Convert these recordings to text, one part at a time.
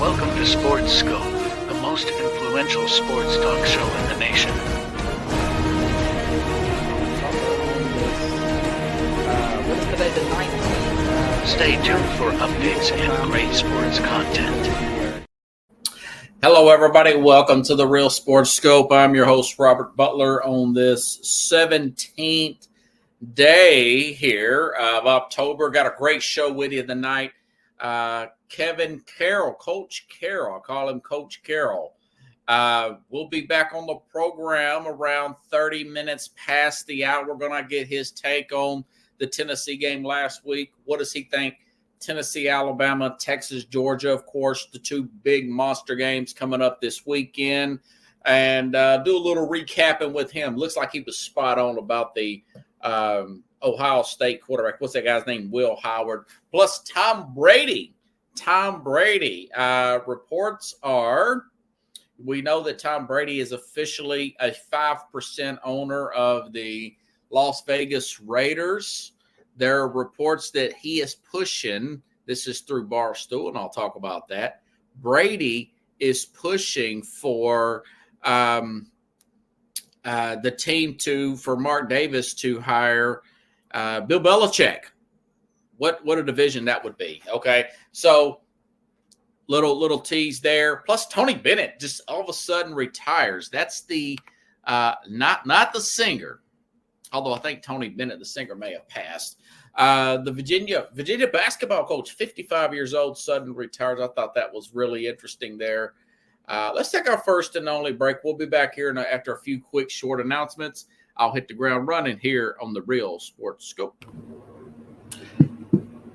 Welcome to Sports Scope, the most influential sports talk show in the nation. What is today, the 19th? Stay tuned for updates and great sports content. Hello, everybody. Welcome to the Real Sports Scope. I'm your host, Robert Butler, on this 17th day here of October. Got a great show with you tonight. Kevin Carroll, Coach Carroll, I call him Coach Carroll. We'll be back on the program around 30 minutes past the hour. We're going to get his take on the Tennessee game last week. What does he think? Tennessee, Alabama, Texas, Georgia, of course, the two big monster games coming up this weekend. And do a little recapping with him. Looks like he was spot on about the Ohio State quarterback. What's that guy's name? Will Howard. Plus Tom Brady. Reports are, we know that Tom Brady is officially a 5% owner of the Las Vegas Raiders. There are reports that he is pushing, this is through Barstool, and I'll talk about that. Brady is pushing for the team for Mark Davis to hire Bill Belichick. What a division that would be. Okay, so little tease there. Plus Tony Bennett just all of a sudden retires. That's the not the singer, although I think Tony Bennett, the singer, may have passed. The Virginia basketball coach, 55 years old, suddenly retires. I thought that was really interesting there. Let's take our first and only break. We'll be back here after a few quick short announcements. I'll hit the ground running here on the Real Sports Scope.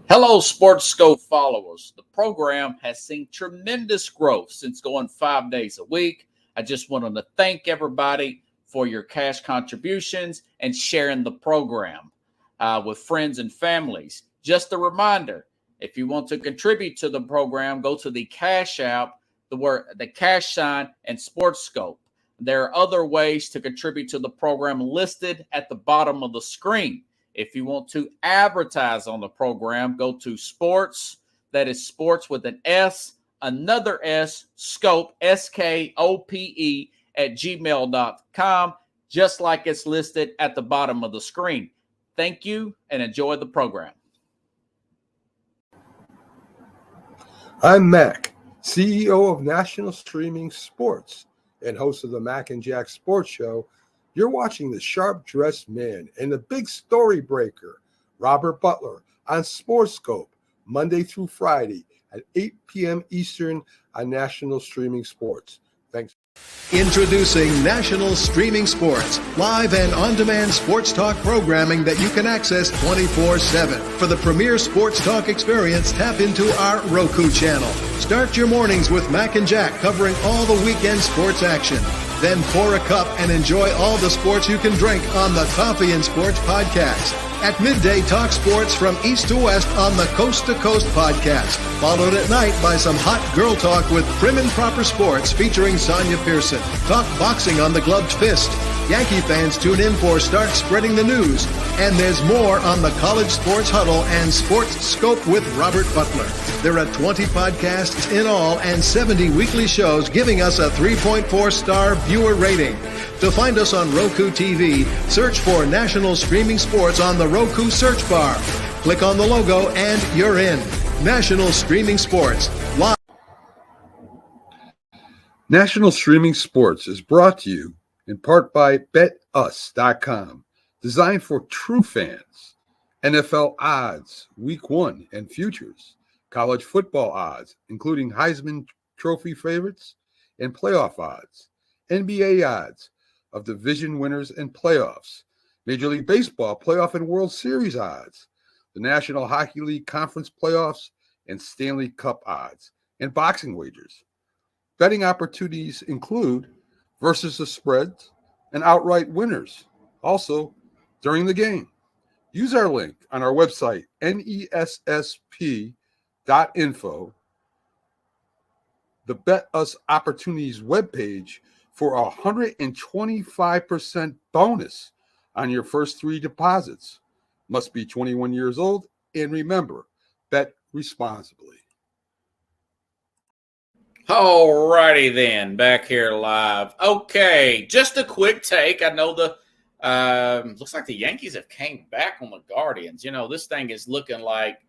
Hello, Sports Scope followers. The program has seen tremendous growth since going 5 days a week. I just wanted to thank everybody for your cash contributions and sharing the program with friends and families. Just a reminder, if you want to contribute to the program, go to the Cash App, the cash sign, and Sports Scope. There are other ways to contribute to the program listed at the bottom of the screen. If you want to advertise on the program, go to sports, that is sports with an S, another S, scope, SKOPE, at gmail.com, just like it's listed at the bottom of the screen. Thank you and enjoy the program. I'm Mac, CEO of National Streaming Sports and host of the Mac and Jack Sports Show. You're watching the sharp-dressed man and the big story breaker, Robert Butler, on Sports Scope, Monday through Friday at 8 p.m. Eastern on National Streaming Sports. Thanks. Introducing National Streaming Sports, live and on-demand sports talk programming that you can access 24/7. For the premier sports talk experience, tap into our Roku channel. Start your mornings with Mac and Jack covering all the weekend sports action. Then pour a cup and enjoy all the sports you can drink on the Coffee and Sports podcast. At midday, talk sports from east to west on the Coast to Coast podcast. Followed at night by some hot girl talk with Prim and Proper Sports featuring Sonia Pearson. Talk boxing on the Gloved Fist. Yankee fans tune in for Start Spreading the News. And there's more on the College Sports Huddle and Sports Scope with Robert Butler. There are 20 podcasts in all and 70 weekly shows, giving us a 3.4-star viewer rating. To find us on Roku TV, search for National Streaming Sports on the Roku search bar. Click on the logo and you're in. National Streaming Sports, live. National Streaming Sports is brought to you in part by BetUs.com, designed for true fans. NFL odds, Week 1 and futures, college football odds, including Heisman Trophy favorites and playoff odds, NBA odds of division winners and playoffs, Major League Baseball playoff and World Series odds, the National Hockey League Conference playoffs and Stanley Cup odds, and boxing wagers. Betting opportunities include versus the spreads and outright winners, also during the game. Use our link on our website, nessp.info, the Bet Us Opportunities webpage, for a 125% bonus on your first 3 deposits. Must be 21 years old, and remember, bet responsibly. All righty then, back here live. Okay, just a quick take. I know looks like the Yankees have came back on the Guardians. You know, this thing is looking like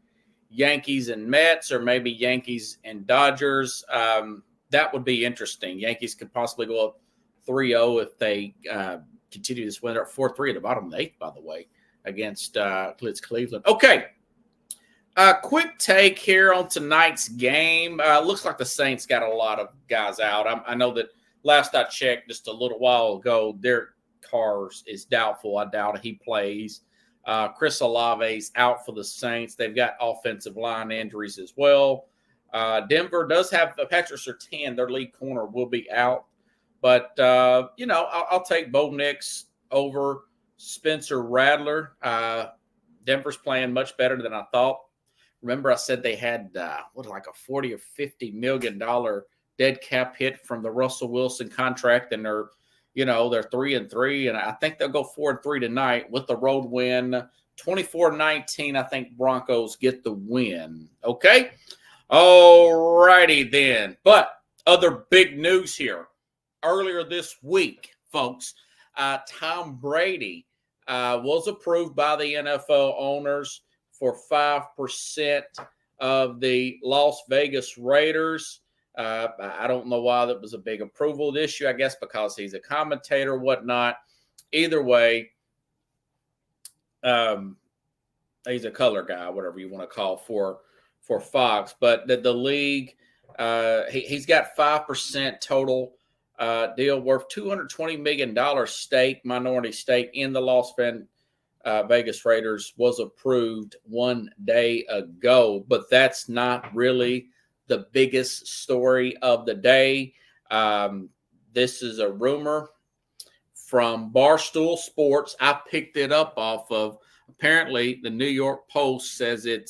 Yankees and Mets, or maybe Yankees and Dodgers. That would be interesting. Yankees could possibly go up 3-0 if they continue this win. They're at 4-3 at the bottom of the eighth, by the way, against Cleveland. Okay. Quick take here on tonight's game. Looks like the Saints got a lot of guys out. I know that last I checked just a little while ago, Derek Carr is doubtful. I doubt he plays. Chris Olave's out for the Saints. They've got offensive line injuries as well. Denver does have Patrick Surtain, their lead corner, will be out. But, I'll take Bo Nix over Spencer Rattler. Denver's playing much better than I thought. Remember, I said they had like a $40 or $50 million dead cap hit from the Russell Wilson contract, and they're 3-3, and I think they'll go 4-3 tonight with the road win. 24-19, I think Broncos get the win. Okay, all righty then. But other big news here earlier this week, folks. Tom Brady was approved by the NFL owners for 5% of the Las Vegas Raiders. I don't know why that was a big approval issue. I guess because he's a commentator, whatnot. Either way, he's a color guy, whatever you want to call for Fox. But the league, he's got 5% total deal worth $220 million stake, minority stake in the Las Vegas Raiders was approved one day ago, but that's not really the biggest story of the day. This is a rumor from Barstool Sports. I picked it up off of, apparently the New York Post says it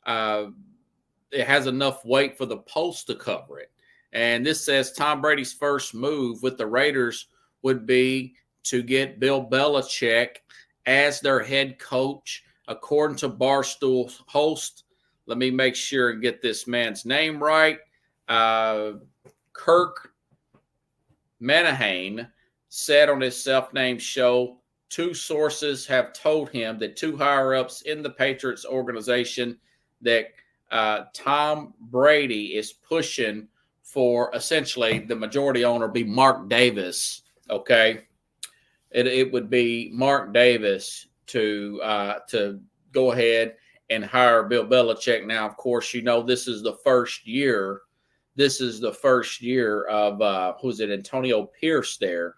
has enough weight for the Post to cover it. And this says Tom Brady's first move with the Raiders would be to get Bill Belichick as their head coach, according to Barstool's host. Let me make sure and get this man's name right. Kirk Minihane said on his self-named show, two sources have told him that two higher-ups in the Patriots organization that Tom Brady is pushing for essentially the majority owner be Mark Davis, okay? It would be Mark Davis to go ahead and hire Bill Belichick. Now, of course, this is the first year. This is the first year of Antonio Pierce there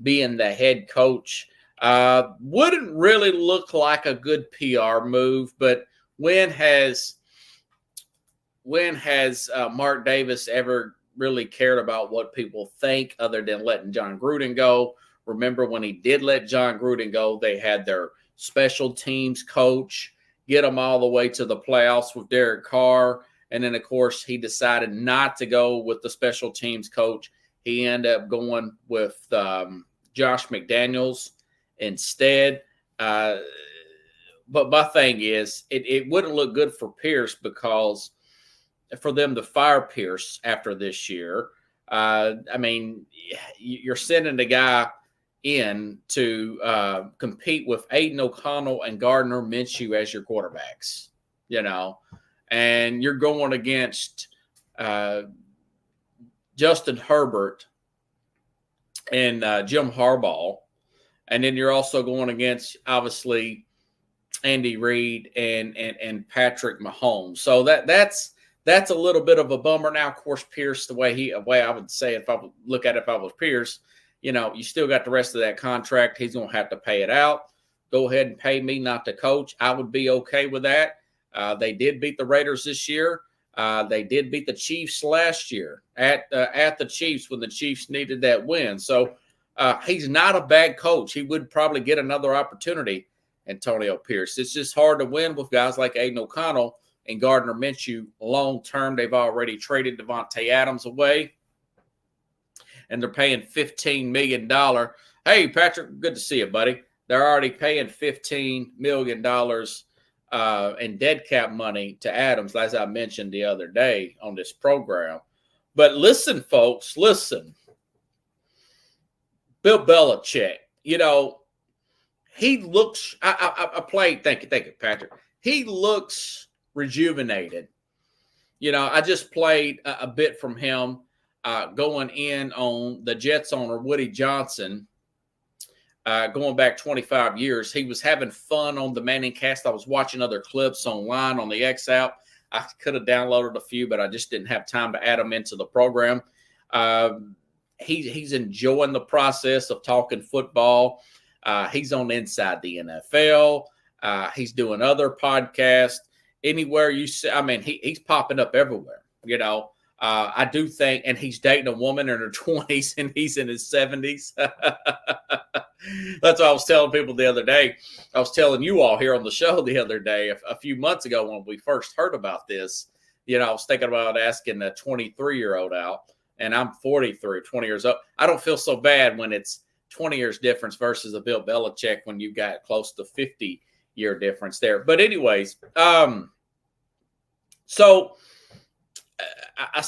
being the head coach. Wouldn't really look like a good PR move, but when has Mark Davis ever really cared about what people think other than letting John Gruden go? Remember when he did let John Gruden go, they had their special teams coach get them all the way to the playoffs with Derek Carr. And then, of course, he decided not to go with the special teams coach. He ended up going with Josh McDaniels instead. But my thing is, it wouldn't look good for Pierce, because for them to fire Pierce after this year, you're sending the guy in to compete with Aiden O'Connell and Gardner Minshew as your quarterbacks, and you're going against Justin Herbert and Jim Harbaugh, and then you're also going against, obviously, Andy Reid and Patrick Mahomes. So that's a little bit of a bummer. Now, of course, Pierce, the way I would say it, if I would look at it, if I was Pierce, you still got the rest of that contract. He's going to have to pay it out. Go ahead and pay me not to coach. I would be okay with that. They did beat the Raiders this year. They did beat the Chiefs last year at the Chiefs when the Chiefs needed that win. So he's not a bad coach. He would probably get another opportunity, Antonio Pierce. It's just hard to win with guys like Aiden O'Connell and Gardner Minshew long term. They've already traded Devontae Adams away, and they're paying $15 million. Hey, Patrick, good to see you, buddy. They're already paying $15 million in dead cap money to Adams, as I mentioned the other day on this program. But listen, folks, listen. Bill Belichick, he looks, I played, thank you, Patrick. He looks rejuvenated. I just played a bit from him going in on the Jets owner, Woody Johnson, going back 25 years. He was having fun on the Manning Cast. I was watching other clips online on the X app. I could have downloaded a few, but I just didn't have time to add them into the program. He's enjoying the process of talking football. He's on Inside the NFL. He's doing other podcasts. Anywhere you see, he's popping up everywhere. I do think, and he's dating a woman in her 20s and he's in his 70s. That's what I was telling people the other day. I was telling you all here on the show the other day, a few months ago when we first heard about this. I was thinking about asking a 23-year-old out, and I'm 43, 20 years old. I don't feel so bad when it's 20 years difference versus a Bill Belichick when you've got close to 50-year difference there. But anyways, so I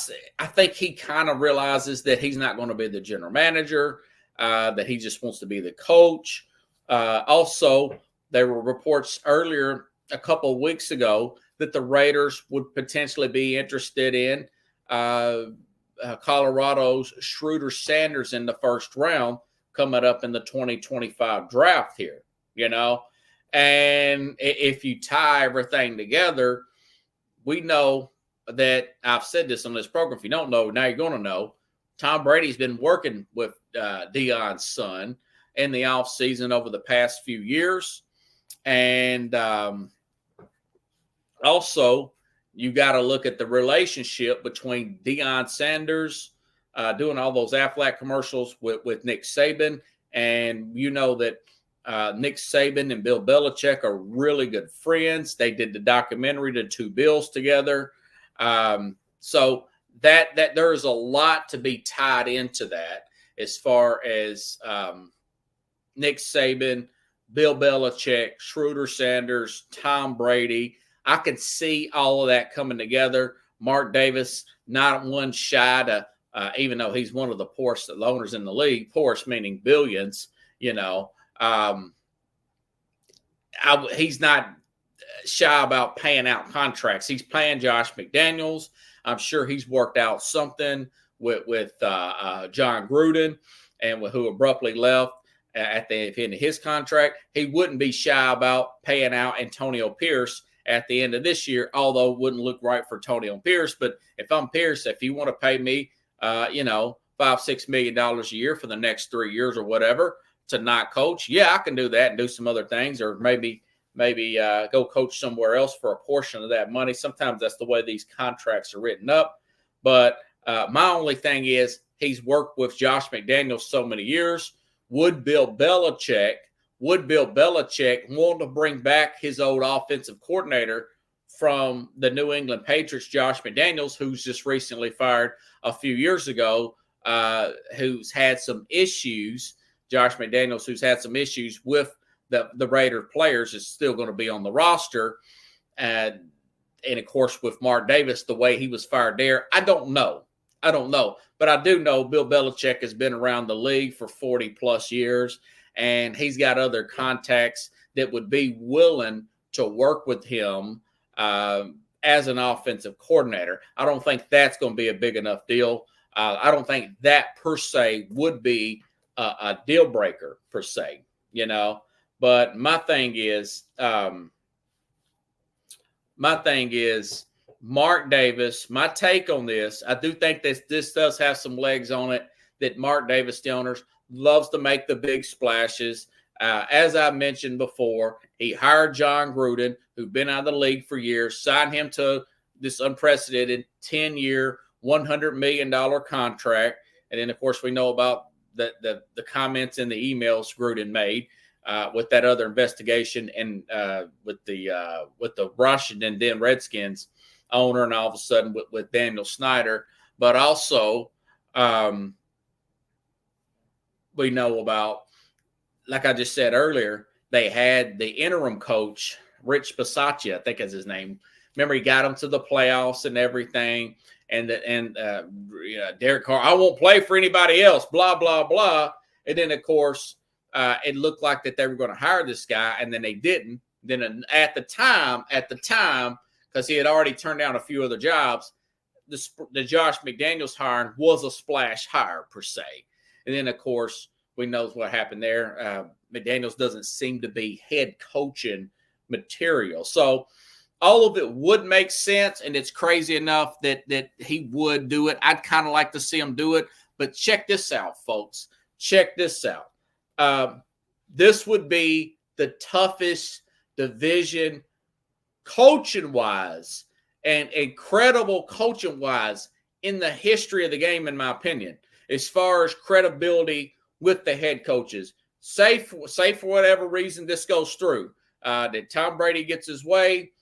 think he kind of realizes that he's not going to be the general manager, that he just wants to be the coach. Also, there were reports earlier a couple of weeks ago that the Raiders would potentially be interested in Colorado's Schroeder Sanders in the first round coming up in the 2025 draft here, And if you tie everything together, we know that I've said this on this program. If you don't know, now you're going to know. Tom Brady's been working with Deion's son in the offseason over the past few years. And also, you got to look at the relationship between Deion Sanders doing all those Aflac commercials with Nick Saban. And you know that Nick Saban and Bill Belichick are really good friends. They did the documentary, The Two Bills, together. So that there is a lot to be tied into that as far as Nick Saban, Bill Belichick, Schroeder Sanders, Tom Brady. I could see all of that coming together. Mark Davis, not one shy to, even though he's one of the poorest owners in the league, poorest meaning billions, he's not shy about paying out contracts. He's paying Josh McDaniels. I'm sure he's worked out something with John Gruden and who abruptly left at the end of his contract. He wouldn't be shy about paying out Antonio Pierce at the end of this year, although it wouldn't look right for Antonio Pierce. But if I'm Pierce, if you want to pay me, $5-6 million a year for the next 3 years or whatever to not coach, yeah, I can do that and do some other things, or maybe go coach somewhere else for a portion of that money. Sometimes that's the way these contracts are written up. But my only thing is he's worked with Josh McDaniels so many years. Would Bill Belichick want to bring back his old offensive coordinator from the New England Patriots, Josh McDaniels, who's just recently fired a few years ago, who's had some issues, Josh McDaniels, who's had some issues with the Raider players, is still going to be on the roster. And of course, with Mark Davis, the way he was fired there, I don't know. But I do know Bill Belichick has been around the league for 40 plus years, and he's got other contacts that would be willing to work with him as an offensive coordinator. I don't think that's going to be a big enough deal. I don't think that per se would be a deal breaker per se, But my thing is Mark Davis. My take on this, I do think this does have some legs on it, that Mark Davis, the owners, loves to make the big splashes. As I mentioned before, he hired John Gruden, who'd been out of the league for years, signed him to this unprecedented 10-year, $100 million contract. And then, of course, we know about the comments in the emails Gruden made with that other investigation and with the Washington then Redskins owner, and all of a sudden with Daniel Snyder. But also we know about, like I just said earlier, they had the interim coach, Rich Bisaccia, I think is his name. Remember, he got them to the playoffs and everything. and Derek Carr, I won't play for anybody else, blah, blah, blah. And then, of course, it looked like that they were going to hire this guy, and then they didn't. Then at the time, because he had already turned down a few other jobs, the Josh McDaniels hiring was a splash hire per se. And then, of course, we know what happened there. McDaniels doesn't seem to be head coaching material. So all of it would make sense, and it's crazy enough that he would do it. I'd kind of like to see him do it. But check this out, folks. Check this out. This would be the toughest division coaching-wise and incredible coaching-wise in the history of the game, in my opinion, as far as credibility with the head coaches. Say for whatever reason this goes through, that Tom Brady gets his way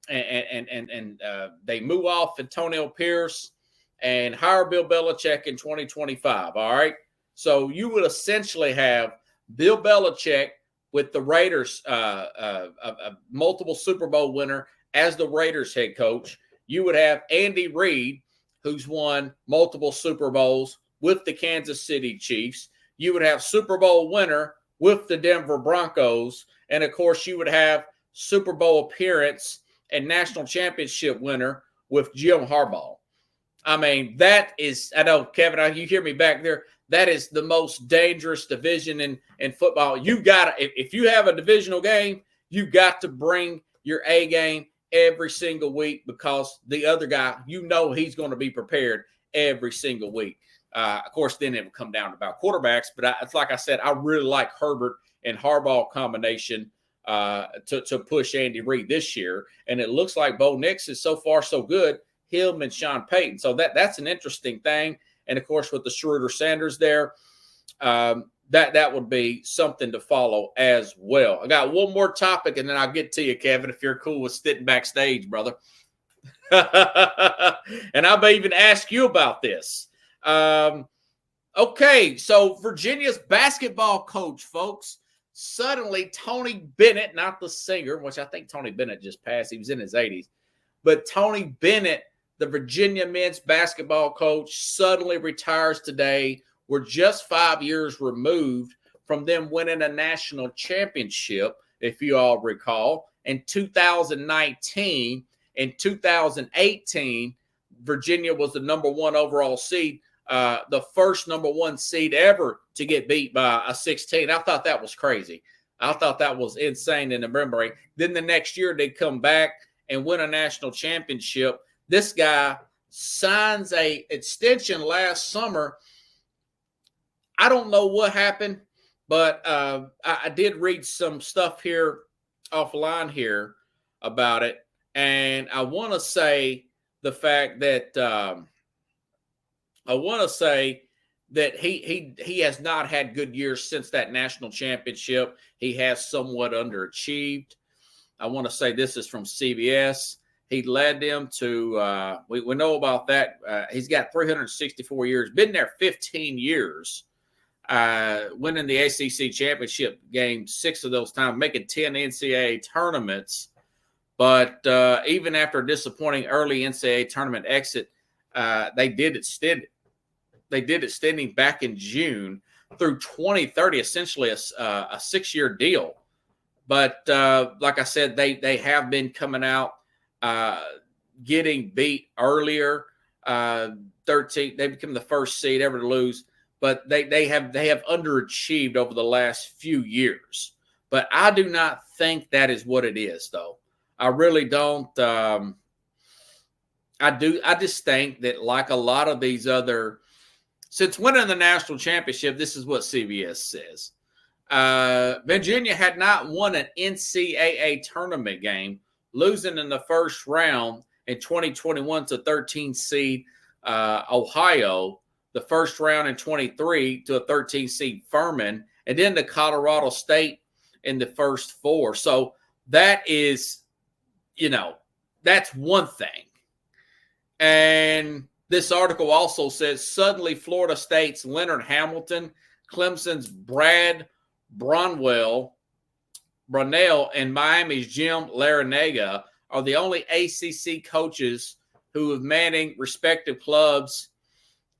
and they move off Antonio Pierce and hire Bill Belichick in 2025, all right? So you would essentially have Bill Belichick with the Raiders, a multiple Super Bowl winner, as the Raiders head coach. You would have Andy Reid, who's won multiple Super Bowls with the Kansas City Chiefs. You would have Super Bowl winner with the Denver Broncos. And, of course, you would have Super Bowl appearance and national championship winner with Jim Harbaugh. I mean, that is – I know, Kevin, you hear me back there. That is the most dangerous division in football. You got to – if you have a divisional game, you got to bring your A game every single week, because the other guy, he's going to be prepared every single week. Of course, then it will come down to about quarterbacks. But it's like I said, I really like Herbert and Harbaugh combination to push Andy Reid this year. And it looks like Bo Nix is so far so good, him and Sean Payton. So that's an interesting thing. And, of course, with the Schroeder Sanders there, that would be something to follow as well. I got one more topic, and then I'll get to you, Kevin, if you're cool with sitting backstage, brother. And I may even ask you about this. Okay, so Virginia's basketball coach, folks, suddenly Tony Bennett, not the singer, which I think Tony Bennett just passed. He was in his 80s. But Tony Bennett, the Virginia men's basketball coach, suddenly retires today. We're just 5 years removed from them winning a national championship, if you all recall. In 2019 and 2018, Virginia was the number one overall seed, the first number one seed ever to get beat by a 16. I thought that was crazy. I thought that was insane in the memory. Then the next year they come back and win a national championship. This guy signs a extension last summer. I don't know what happened, but I did read some stuff here offline here about it. And I want to say the fact that he has not had good years since that national championship. He has somewhat underachieved. I want to say this is from CBS. He led them to we know about that. He's got 364 years, been there 15 years. Winning the ACC championship game 6 of those times, making 10 NCAA tournaments. But even after a disappointing early NCAA tournament exit, they did extend it. They did extend him back in June through 2030, essentially a 6-year deal. But like I said, they have been coming out getting beat earlier. 13, they become the first seed ever to lose. But they have underachieved over the last few years. But I do not think that is what it is, though. I really don't. I just think that, like a lot of these other, since winning the national championship, this is what CBS says. Virginia had not won an NCAA tournament game, losing in the first round in 2021 to 13 seed Ohio. The first round in 23 to a 13 seed Furman, and then to Colorado State in the first 4. So that is, that's one thing. And this article also says suddenly Florida State's Leonard Hamilton, Clemson's Brad Brunell, and Miami's Jim Larranaga are the only ACC coaches who were manning respective clubs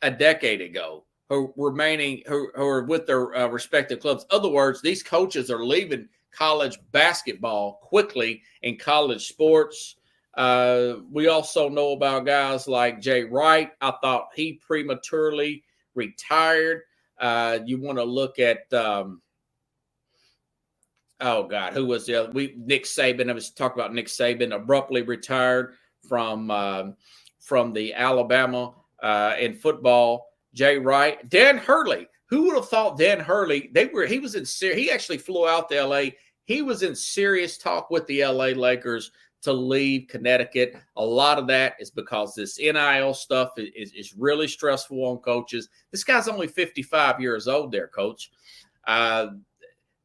a decade ago, who are with their respective clubs. In other words, these coaches are leaving college basketball quickly in college sports. We also know about guys like Jay Wright. I thought he prematurely retired. You want to look at who was the other? Nick Saban. I was talking about Nick Saban abruptly retired from the Alabama in football. Jay Wright, Dan Hurley. Who would have thought Dan Hurley? He was in. He actually flew out to L.A. He was in serious talk with the L.A. Lakers to leave Connecticut. A lot of that is because this NIL stuff is really stressful on coaches. This guy's only 55 years old there, Coach.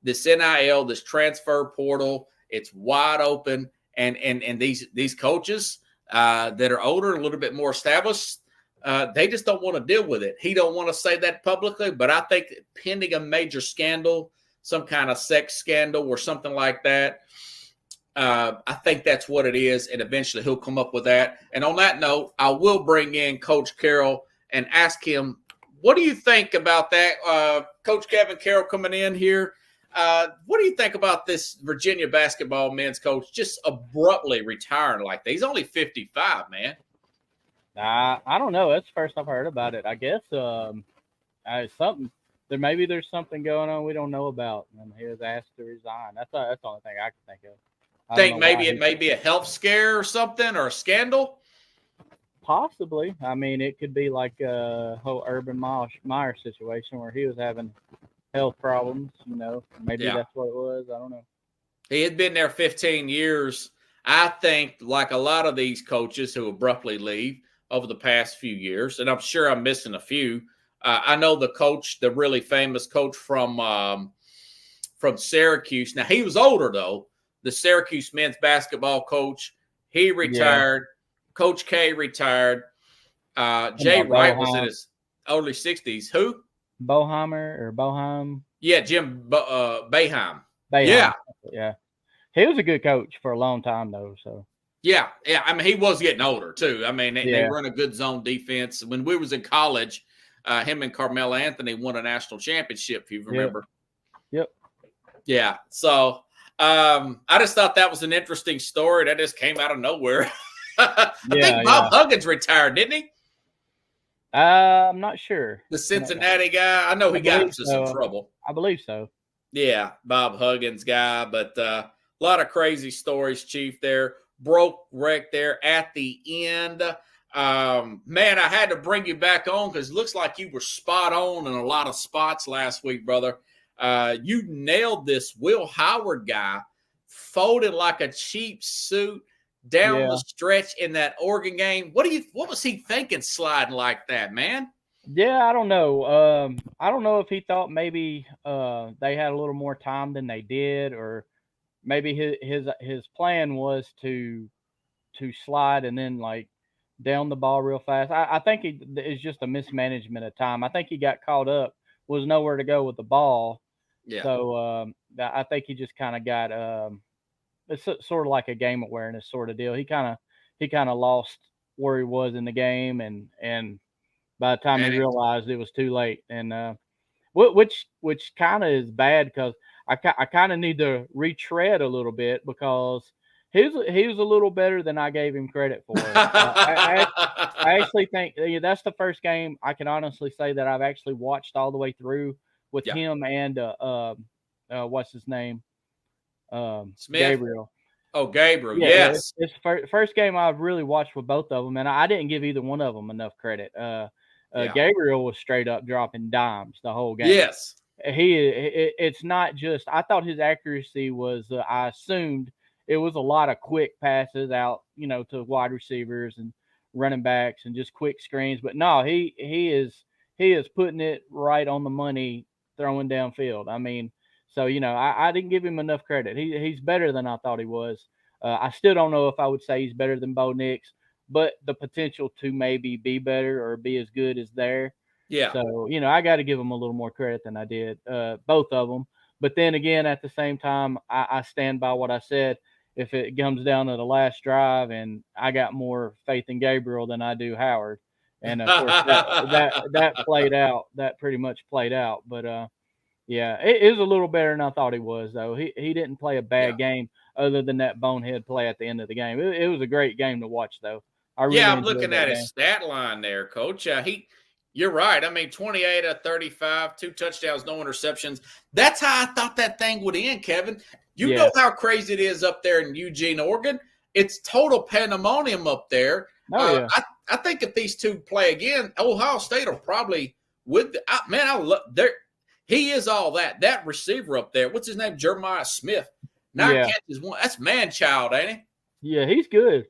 This NIL, this transfer portal, it's wide open. And these coaches that are older, a little bit more established, they just don't want to deal with it. He don't want to say that publicly, but I think pending a major scandal, some kind of sex scandal or something like that, I think that's what it is, and eventually he'll come up with that. And on that note, I will bring in Coach Carroll and ask him, what do you think about that? Coach Kevin Carroll coming in here. What do you think about this Virginia basketball men's coach just abruptly retiring like that? He's only 55, man. I don't know. That's the first I've heard about it. I guess something. There's something going on we don't know about, and he was asked to resign. That's the only thing I can think of. Think maybe it may be a health scare or something, or a scandal? Possibly. I mean, it could be like a whole Urban Meyer situation where he was having health problems, Maybe that's what it was. I don't know. He had been there 15 years. I think, like a lot of these coaches who abruptly leave over the past few years, and I'm sure I'm missing a few. I know the really famous coach from Syracuse. Now, he was older, though. The Syracuse men's basketball coach, he retired. Yeah. Coach K retired. Jay Wright was in his early 60s. Who? Boeheim. Yeah, Jim Boeheim. Yeah. He was a good coach for a long time, though. So. Yeah. I mean, he was getting older, too. I mean, they run a good zone defense. When we was in college, him and Carmelo Anthony won a national championship, if you remember. Yep. Yeah. So I just thought that was an interesting story. That just came out of nowhere. I think Bob Huggins retired, didn't he? I'm not sure. The Cincinnati guy. I know he got into some trouble. I believe so. Yeah, Bob Huggins guy. But a lot of crazy stories, Chief, there. Broke wreck there at the end. Man, I had to bring you back on because it looks like you were spot on in a lot of spots last week, brother. You nailed this Will Howard guy, folded like a cheap suit down the stretch in that Oregon game. What was he thinking sliding like that, man? Yeah, I don't know. I don't know if he thought maybe they had a little more time than they did, or maybe his plan was to slide and then like down the ball real fast. I think it's just a mismanagement of time. I think he got caught up, was nowhere to go with the ball. Yeah. So I think he just kind of got it's sort of like a game awareness sort of deal. He kind of lost where he was in the game, and by the time he realized it was too late, and which kind of is bad because I kind of need to retread a little bit because he was a little better than I gave him credit for. I actually think that's the first game I can honestly say that I've actually watched all the way through with him and what's his name? Smith. Gabriel. Oh, Gabriel. Yes. It's first game I've really watched with both of them, and I didn't give either one of them enough credit. Gabriel was straight up dropping dimes the whole game. Yes. It's not just, I thought his accuracy was, I assumed it was a lot of quick passes out, to wide receivers and running backs and just quick screens. But no, he is putting it right on the money, throwing downfield. I mean, so, I didn't give him enough credit. He's better than I thought he was. I still don't know if I would say he's better than Bo Nix, but the potential to maybe be better or be as good is there. Yeah. So, I got to give him a little more credit than I did, both of them. But then again, at the same time, I stand by what I said. if it comes down to the last drive, and I got more faith in Gabriel than I do Howard. And of course that played out. That pretty much played out. But yeah, it was a little better than I thought he was, though. He didn't play a bad game other than that bonehead play at the end of the game. It was a great game to watch, though. I really I'm enjoyed looking that at game. his stat line there, Coach. You're right. I mean, 28 of 35, 2 touchdowns, no interceptions. That's how I thought that thing would end, Kevin. You know how crazy it is up there in Eugene, Oregon. It's total pandemonium up there. Oh, yeah. I think if these two play again, Ohio State will probably he is all that. That receiver up there, what's his name? Jeremiah Smith. 9 catches, 1. That's man-child, ain't he? Yeah, he's good.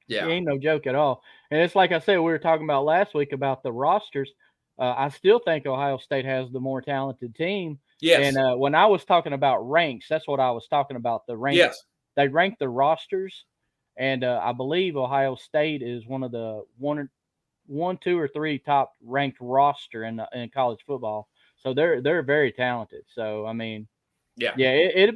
Yeah. He ain't no joke at all. And it's like I said, we were talking about last week about the rosters. I still think Ohio State has the more talented team. Yes. And when I was talking about ranks, that's what I was talking about, the ranks. Yes. They rank the rosters, and I believe Ohio State is one of the 1, 2, or 3 top ranked roster in college football. So they're very talented. So I mean, it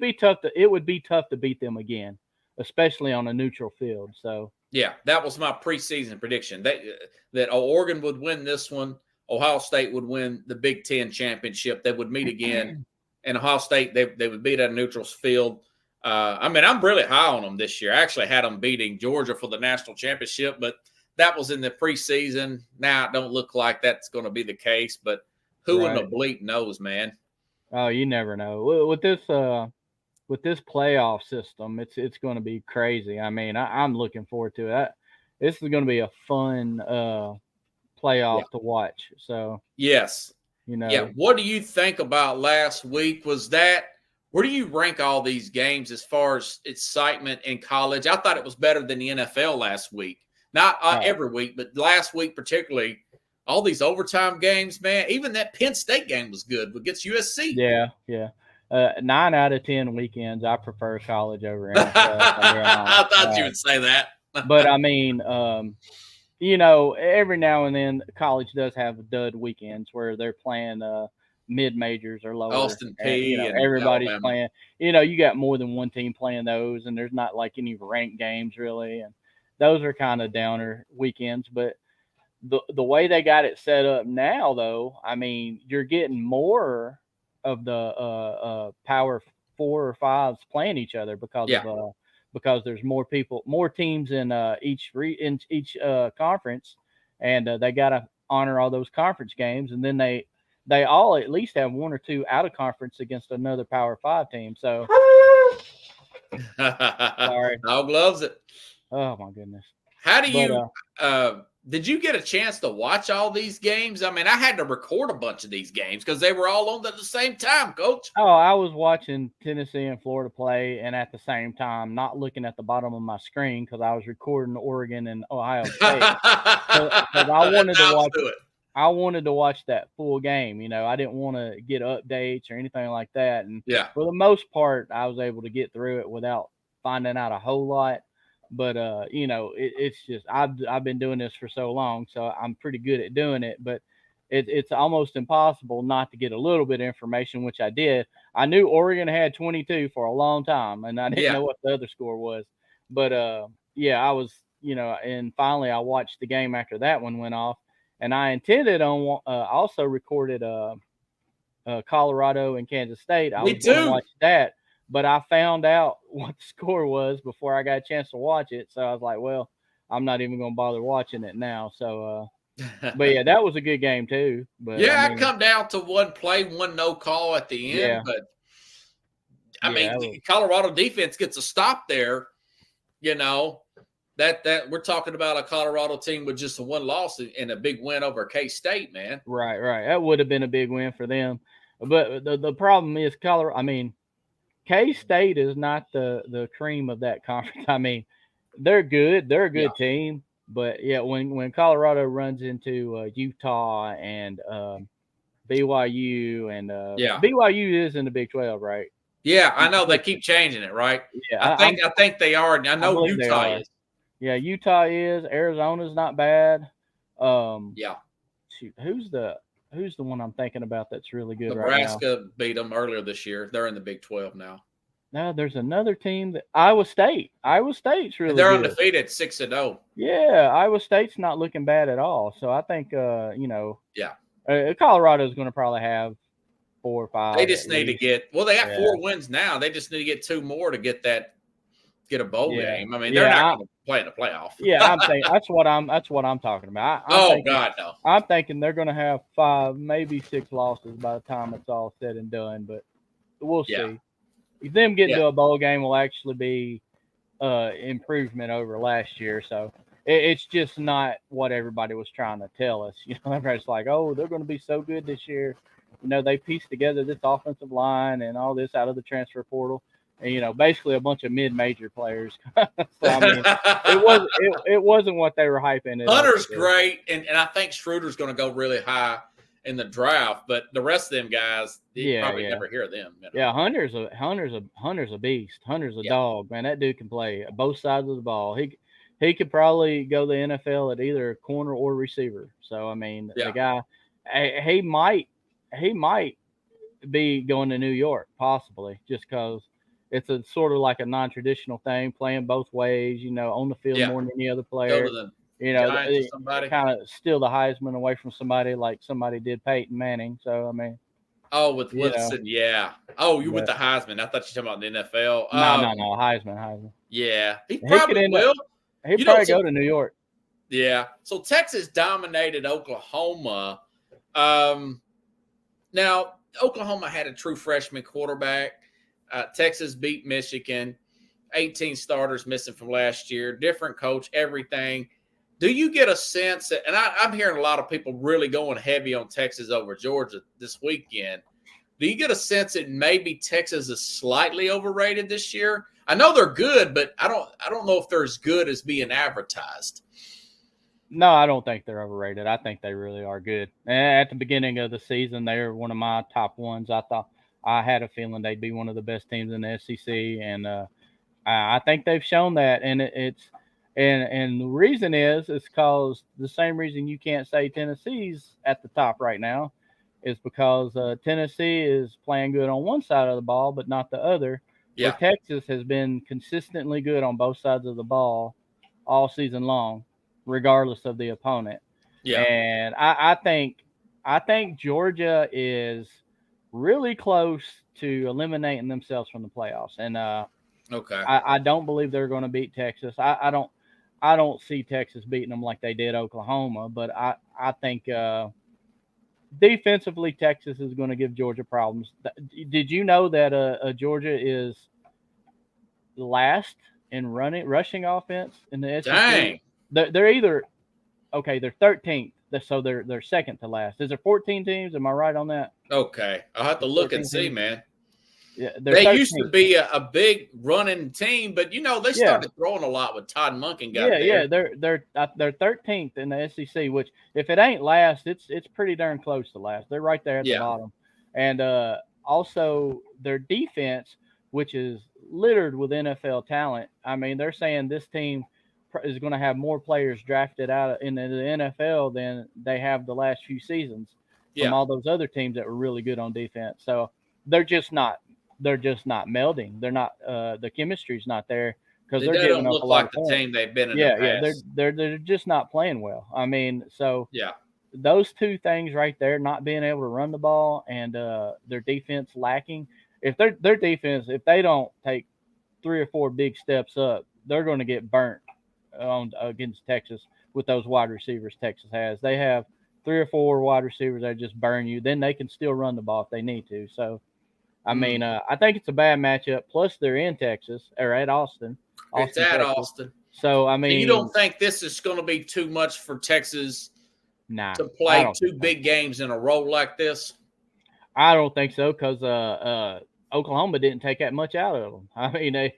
would be tough to beat them again, especially on a neutral field. So yeah, that was my preseason prediction that Oregon would win this one. Ohio State would win the Big Ten championship. They would meet again, and Ohio State they would beat at a neutral field. I mean, I'm really high on them this year. I actually had them beating Georgia for the national championship, but that was in the preseason. Now it don't look like that's going to be the case, but who in the bleep knows, man? Oh, you never know. With this playoff system, it's going to be crazy. I mean, I'm looking forward to it. This is going to be a fun playoff to watch. So yes, What do you think about last week? Where do you rank all these games as far as excitement in college? I thought it was better than the NFL last week. Not every week, but last week particularly. All these overtime games, man. Even that Penn State game was good against USC. Yeah. 9 out of 10 weekends, I prefer college over NFL. I thought you would say that. But I mean, every now and then college does have dud weekends where they're playing mid majors or lower. Austin Peay. Everybody's Alabama. playing. You got more than one team playing those, and there's not like any ranked games really, and those are kind of downer weekends. But the way they got it set up now, though, I mean, you're getting more of the Power 4 or 5s playing each other because there's more teams in each conference, and they got to honor all those conference games, and then they all at least have 1 or 2 out of conference against another Power 5 team. So sorry, dog loves it. Oh my goodness. How do you did you get a chance to watch all these games? I mean, I had to record a bunch of these games because they were all on at the same time, Coach. Oh, I was watching Tennessee and Florida play, and at the same time, not looking at the bottom of my screen because I was recording Oregon and Ohio State. Because I wanted to watch that full game. I didn't want to get updates or anything like that. And for the most part, I was able to get through it without finding out a whole lot. But it's just I've been doing this for so long, so I'm pretty good at doing it. But it's almost impossible not to get a little bit of information, which I did. I knew Oregon had 22 for a long time, and I didn't know what the other score was. But I was and finally I watched the game after that one went off, and I intended on also recorded Colorado and Kansas State. I was going to watch that. But I found out what the score was before I got a chance to watch it. So I was like, well, I'm not even going to bother watching it now. So, but yeah, that was a good game too. But I come down to one play, one no call at the end. Yeah. But I mean, Colorado defense gets a stop there. That we're talking about a Colorado team with just a 1 loss and a big win over K-State, man. Right. That would have been a big win for them. But the problem is Colorado. I mean, K-State is not the cream of that conference. I mean, they're good. They're a good team. But, when Colorado runs into Utah and BYU and BYU is in the Big 12, right? Yeah, I know. They keep changing it, right? Yeah, I think they are. I know Utah is. Yeah, Utah is. Arizona's not bad. Shoot, who's the one I'm thinking about that's really good right now? Nebraska beat them earlier this year. They're in the Big 12 now. No, there's another team that Iowa State. Iowa State's really They're good. undefeated 6-0. Yeah, Iowa State's not looking bad at all. So I think Yeah. Colorado's going to probably have 4 or 5. They just need to get they got Yeah. 4 wins now. They just need to get 2 more to get a bowl Yeah. game. I mean, Yeah, they're not going to play in the playoff. Yeah, I'm thinking that's what I'm talking about. God, no. I'm thinking they're going to have 5, maybe 6 losses by the time it's all said and done. But we'll see. Them getting to a bowl game will actually be improvement over last year. So it's just not what everybody was trying to tell us. Everybody's like, oh, they're going to be so good this year. They pieced together this offensive line and all this out of the transfer portal. And, basically a bunch of mid-major players. So, I mean, it wasn't what they were hyping it. Hunter's great, and I think Schroeder's going to go really high in the draft, but the rest of them guys, you probably never hear them. Yeah, Hunter's a beast. Hunter's a dog, man. That dude can play both sides of the ball. He could probably go the NFL at either corner or receiver. So I mean, the guy, he might be going to New York possibly, just because it's a sort of like a non-traditional thing, playing both ways. On the field more than any other player. Go to the kind of steal the Heisman away from somebody like somebody did Peyton Manning. So, I mean. Oh, with Woodson, yeah. Oh, you're with the Heisman. I thought you were talking about the NFL. No, Heisman. Yeah. He probably will. He'd probably go to New York. Yeah. So, Texas dominated Oklahoma. Now, Oklahoma had a true freshman quarterback. Texas beat Michigan. 18 starters missing from last year. Different coach, everything. Do you get a sense that, and I'm hearing a lot of people really going heavy on Texas over Georgia this weekend. Do you get a sense that maybe Texas is slightly overrated this year? I know they're good, but I don't know if they're as good as being advertised. No, I don't think they're overrated. I think they really are good. At the beginning of the season, they were one of my top ones. I had a feeling they'd be one of the best teams in the SEC, and I think they've shown that. And And the reason is because the same reason you can't say Tennessee's at the top right now is because Tennessee is playing good on one side of the ball, but not the other. Yeah. Where Texas has been consistently good on both sides of the ball all season long, regardless of the opponent. Yeah. And I think Georgia is really close to eliminating themselves from the playoffs. And okay. I don't believe they're going to beat Texas. I don't see Texas beating them like they did Oklahoma, but I think defensively Texas is going to give Georgia problems. Did you know that Georgia is last in rushing offense in the SEC? Dang. They're either they're 13th, so they're second to last. Is there 14 teams? Am I right on that? Okay, I'll have to look and see, man. Yeah, they used to be a big running team, but they started throwing a lot with Todd Monken. Yeah, they're 13th in the SEC. Which, if it ain't last, it's pretty darn close to last. They're right there at the bottom, and also their defense, which is littered with NFL talent. I mean, they're saying this team is going to have more players drafted out in the NFL than they have the last few seasons from all those other teams that were really good on defense. So they're just not melding. They're not the chemistry's not there because they're giving up a lot like the team they've been in. They're just not playing well. I mean, so those two things right there, not being able to run the ball and their defense lacking. If their defense, if they don't take 3 or 4 big steps up, they're going to get burnt against Texas with those wide receivers Texas has. They have 3 or 4 wide receivers that just burn you. Then they can still run the ball if they need to. So. I mean, I think it's a bad matchup. Plus, they're in Texas or at Austin. It's at Texas. Austin. So, I mean, you don't think this is going to be too much for Texas to play 2 big games in a row like this? I don't think so because Oklahoma didn't take that much out of them. I mean, they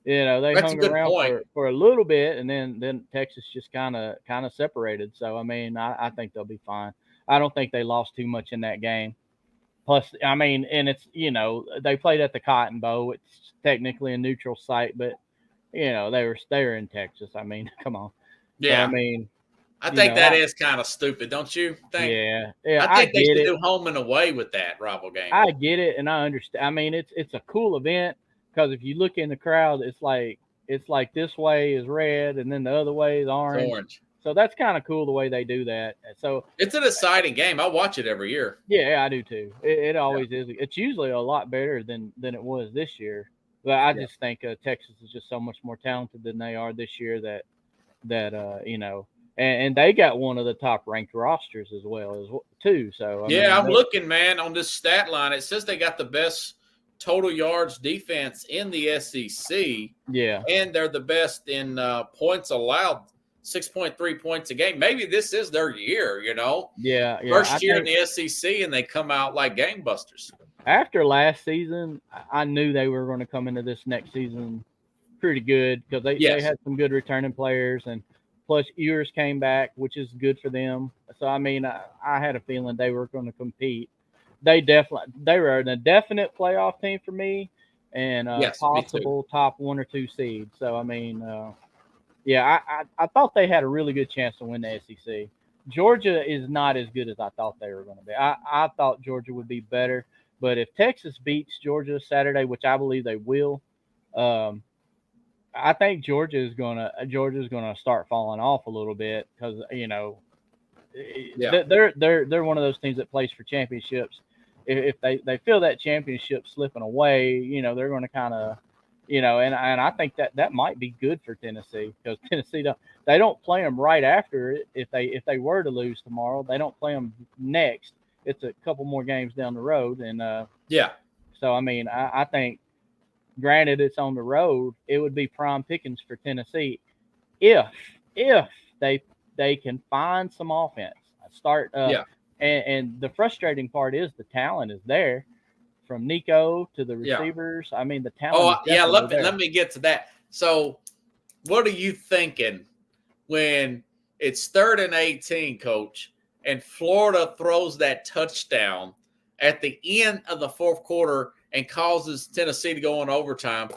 hung around for a little bit, and then Texas just kind of separated. So, I mean, I think they'll be fine. I don't think they lost too much in that game. Plus, I mean, and it's, they played at the Cotton Bowl. It's technically a neutral site, but, they were in Texas. I mean, come on. Yeah. So, I mean. I think that is kind of stupid, don't you think? Yeah. I think they should do home and away with that rival game. I get it, and I understand. I mean, it's a cool event, because if you look in the crowd, it's like this way is red and then the other way is orange. Orange. So that's kind of cool the way they do that. So it's an exciting game. I watch it every year. Yeah, I do too. It always is. It's usually a lot better than it was this year. But I just think Texas is just so much more talented than they are this year that you know, and they got one of the top ranked rosters as well too. So I mean, I'm looking, man, on this stat line. It says they got the best total yards defense in the SEC. Yeah, and they're the best in points allowed. 6.3 points a game. Maybe this is their year, you know? Yeah. First year in the SEC, and they come out like gangbusters. After last season, I knew they were going to come into this next season pretty good because they had some good returning players, and plus Ewers came back, which is good for them. So, I mean, I had a feeling they were going to compete. They were a definite playoff team for me, and possible top 1 or 2 seed. So, I mean, I thought they had a really good chance to win the SEC. Georgia is not as good as I thought they were going to be. I thought Georgia would be better, but if Texas beats Georgia Saturday, which I believe they will, I think Georgia's gonna start falling off a little bit because you know they're one of those teams that plays for championships. If they feel that championship slipping away, you know they're going to kind of. You know, and I think that might be good for Tennessee because Tennessee they don't play them right after it. If they were to lose tomorrow, they don't play them next. It's a couple more games down the road, and So I mean, I think, granted it's on the road, it would be prime pickings for Tennessee if they can find some offense. And the frustrating part is the talent is there. From Nico to the receivers, I mean the talent. Let me get to that. So, what are you thinking when it's 3rd and 18, Coach, and Florida throws that touchdown at the end of the 4th quarter and causes Tennessee to go on overtime?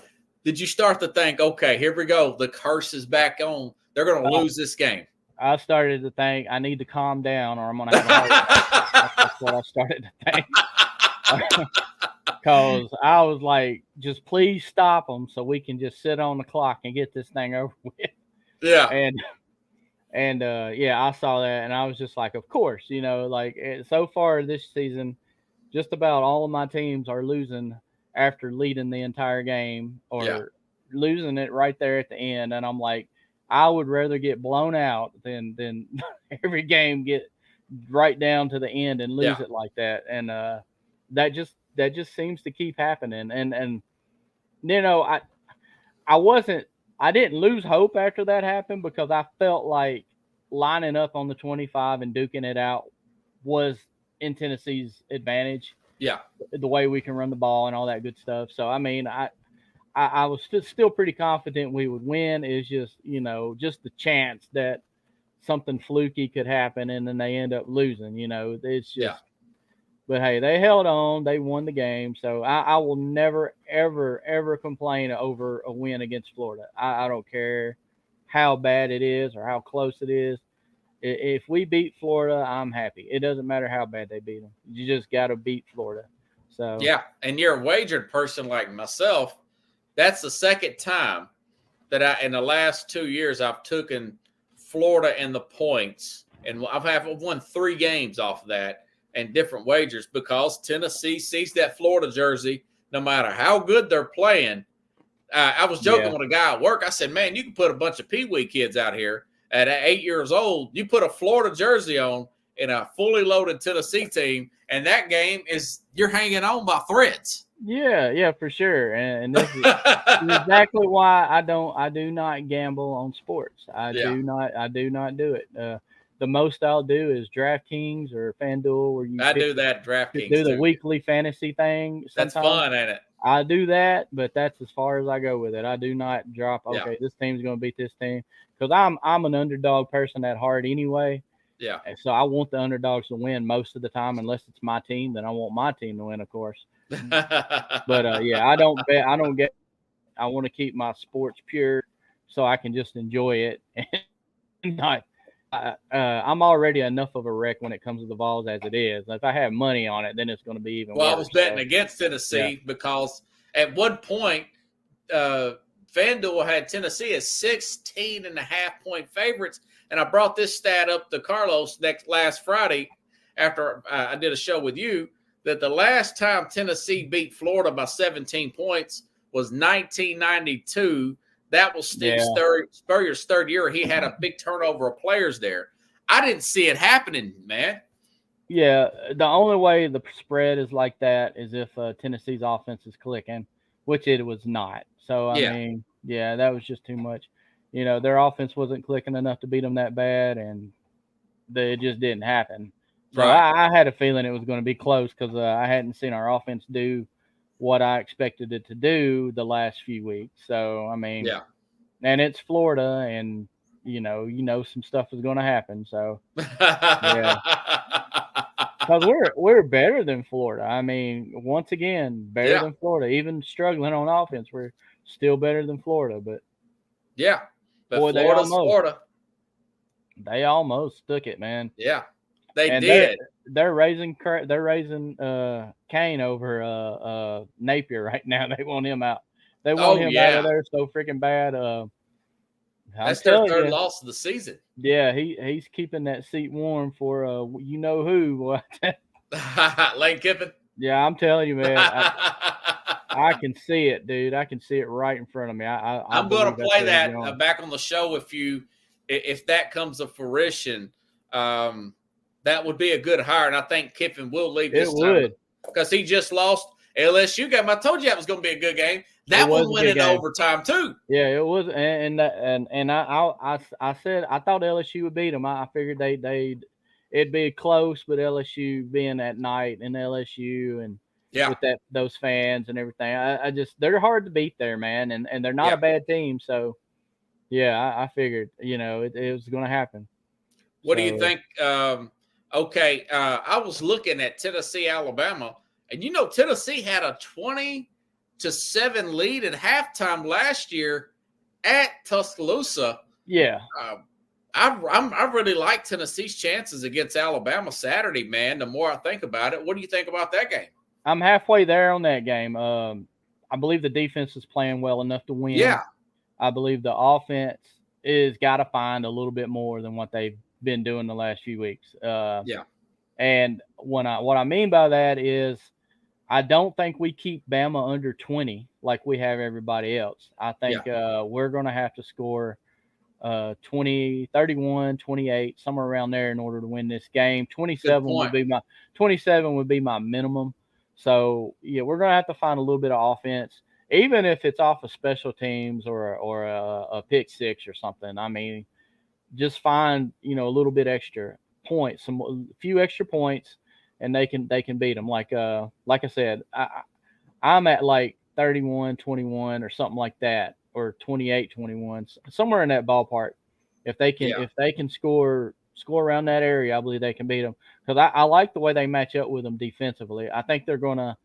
Did you start to think, okay, here we go, the curse is back on, they're going to lose this game? I started to think I need to calm down or I'm going to have a heart attack. That's what I started to think. Because I was like, just please stop them so we can just sit on the clock and get this thing over with. Yeah. And I saw that and I was just like, of course, you know, like so far this season, just about all of my teams are losing after leading the entire game or losing it right there at the end. And I'm like, I would rather get blown out than every game get right down to the end and lose it like that. And that just seems to keep happening. And you know, I didn't lose hope after that happened because I felt like lining up on the 25 and duking it out was in Tennessee's advantage. Yeah. The way we can run the ball and all that good stuff. So, I mean, I was still pretty confident we would win. It's just, you know, just the chance that something fluky could happen and then they end up losing, you know, it's just, but hey, they held on, they won the game. So I will never, ever, ever complain over a win against Florida. I don't care how bad it is or how close it is. If we beat Florida, I'm happy. It doesn't matter how bad they beat them. You just got to beat Florida. So yeah, and you're a wagered person like myself. That's the second time that in the last 2 years, I've taken Florida and the points, and I've won 3 games off of that and different wagers because Tennessee sees that Florida jersey no matter how good they're playing. I was joking with a guy at work. I said, man, you can put a bunch of Pee Wee kids out here at 8 years old. You put a Florida jersey on in a fully loaded Tennessee team, and that game you're hanging on by threads. Yeah, for sure. And this is exactly why I do not gamble on sports. I do not do it. The most I'll do is DraftKings or FanDuel, where you do that DraftKings. Do the weekly fantasy thing. That's fun, ain't it? I do that, but that's as far as I go with it. I do not drop. Okay, this team's going to beat this team because I'm an underdog person at heart anyway. Yeah. So I want the underdogs to win most of the time, unless it's my team. Then I want my team to win, of course. But I don't bet. I want to keep my sports pure so I can just enjoy it and not. I'm already enough of a wreck when it comes to the Vols as it is. If I have money on it, then it's going to be even worse. I was betting against Tennessee because at one point FanDuel had Tennessee as 16.5-point favorites. And I brought this stat up to Carlos last Friday after I did a show with you, that the last time Tennessee beat Florida by 17 points was 1992. That was Steve Spurrier's third year. He had a big turnover of players there. I didn't see it happening, man. Yeah, the only way the spread is like that is if Tennessee's offense is clicking, which it was not. So, I mean, that was just too much. You know, their offense wasn't clicking enough to beat them that bad, and it just didn't happen. So I had a feeling it was going to be close because I hadn't seen our offense do what I expected it to do the last few weeks. So, I mean, and it's Florida, and, you know, some stuff is going to happen. So, yeah. Because we're better than Florida. I mean, once again, better than Florida. Even struggling on offense, we're still better than Florida. But but boy, Florida. They almost took it, man. Yeah, they did. They're raising Kane over Napier right now. They want him out. They want him out of there so freaking bad. That's their third loss of the season. Yeah, he's keeping that seat warm for you know who. Lane Kiffin. Yeah, I'm telling you, man. I can see it, dude. I can see it right in front of me. I'm going to play that back on the show if that comes to fruition. That would be a good hire, and I think Kiffin will leave this time because he just lost LSU game. I told you that was going to be a good game. That one went in overtime too. Yeah, it was, and I said I thought LSU would beat them. I figured it'd be close, but LSU being at night and LSU and with those fans and everything, I just they're hard to beat there, man, and they're not a bad team. So I figured it was going to happen. What do you think? Okay, I was looking at Tennessee, Alabama, and Tennessee had a 20-7 lead at halftime last year at Tuscaloosa. Yeah. I really like Tennessee's chances against Alabama Saturday, man. The more I think about it, what do you think about that game? I'm halfway there on that game. I believe the defense is playing well enough to win. Yeah. I believe the offense is got to find a little bit more than what they've been doing the last few weeks. And what I mean by that is I don't think we keep Bama under 20 like we have everybody else. I think we're going to have to score 20, 31, 28, somewhere around there in order to win this game. 27 would be my minimum. So, we're going to have to find a little bit of offense, even if it's off of special teams or a pick six or something. I mean, just find, a little bit extra points, a few extra points, and they can beat them. Like I said, I'm at like 31-21 or something like that, or 28-21, somewhere in that ballpark. If they can score around that area, I believe they can beat them. Because I like the way they match up with them defensively. I think they're gonna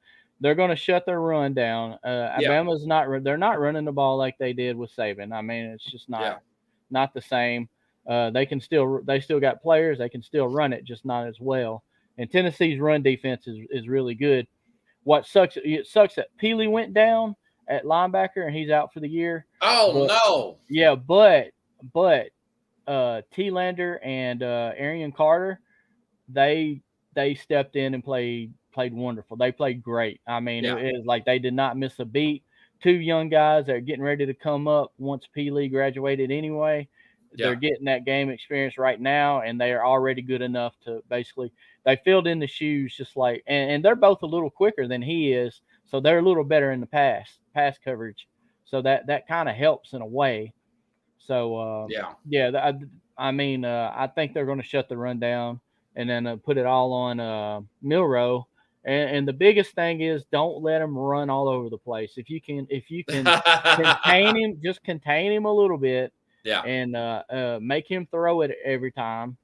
shut their run down. Alabama's they're not running the ball like they did with Saban. I mean, it's just not the same. They still got players. They can still run it, just not as well. And Tennessee's run defense is really good. It sucks that Peely went down at linebacker and he's out for the year. No. Yeah, but T. Lander and Arian Carter, they stepped in and played wonderful. They played great. I mean, it was like they did not miss a beat. Two young guys that are getting ready to come up once Peely graduated anyway. They're getting that game experience right now, and they are already good enough to basically they filled in the shoes just like and they're both a little quicker than he is, so they're a little better in the pass coverage. So that kind of helps in a way. So I think they're going to shut the run down and then put it all on Milroe. And the biggest thing is don't let him run all over the place. If you can contain him, just contain him a little bit. Yeah. And make him throw it every time.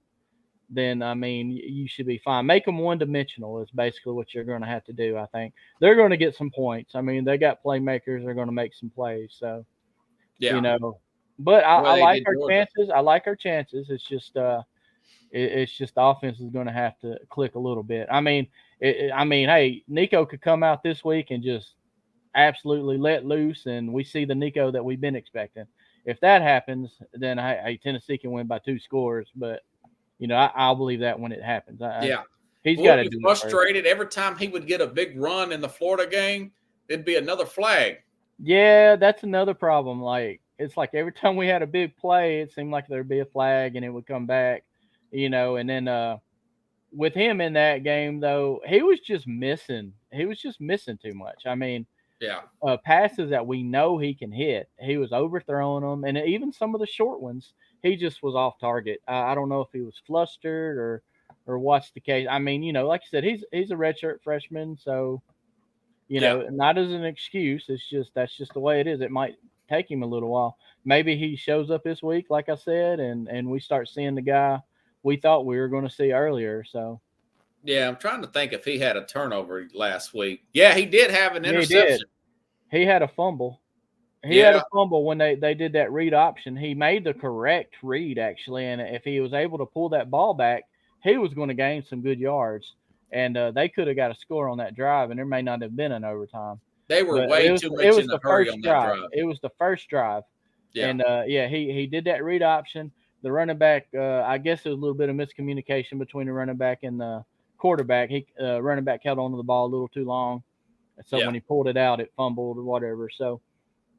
Then, I mean, you should be fine. Make them one-dimensional is basically what you're going to have to do, I think. They're going to get some points. I mean, they got playmakers. They're going to make some plays. So, But I like our chances. I like our chances. It's just it's just the offense is going to have to click a little bit. I mean, hey, Nico could come out this week and just absolutely let loose and we see the Nico that we've been expecting. If that happens, then Tennessee can win by 2 scores. But I'll believe that when it happens. Yeah. He's got to We'll be do it first. frustrated every time he would get a big run in the Florida game. It'd be another flag. Yeah, that's another problem. Like it's like every time we had a big play, it seemed like there'd be a flag and it would come back, And then with him in that game, though, he was just missing. He was just missing too much. I mean, Yeah. Passes that we know he can hit, he was overthrowing them, and even some of the short ones, he just was off target. I don't know if he was flustered or what's the case. I mean, like you said, he's a redshirt freshman, so not as an excuse. It's just that's just the way it is. It might take him a little while. Maybe he shows up this week, like I said, and we start seeing the guy we thought we were going to see earlier. So. Yeah, I'm trying to think if he had a turnover last week. Yeah, he did have an interception. He had a fumble. He had a fumble when they did that read option. He made the correct read, actually, and if he was able to pull that ball back, he was going to gain some good yards. And they could have got a score on that drive, and there may not have been an overtime. They were way too much in a hurry on that drive. It was the first drive. Yeah. And, he did that read option. The running back, I guess there was a little bit of miscommunication between the running back and the quarterback. Running back held onto the ball a little too long. So when he pulled it out, it fumbled or whatever. So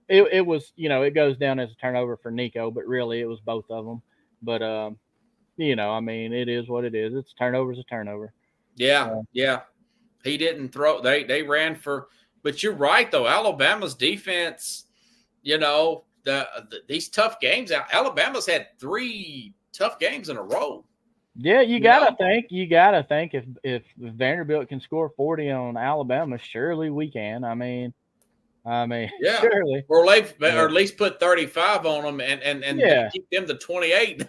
it was, it goes down as a turnover for Nico, but really it was both of them. But, I mean, it is what it is. It's turnover's a turnover. Yeah. He didn't throw. They ran for. But you're right, though. Alabama's defense, these tough games. Alabama's had 3 tough games in a row. Yeah, you gotta think if Vanderbilt can score 40 on Alabama, surely we can. I mean, yeah, surely. Or at least put 35 on them and keep them to 28.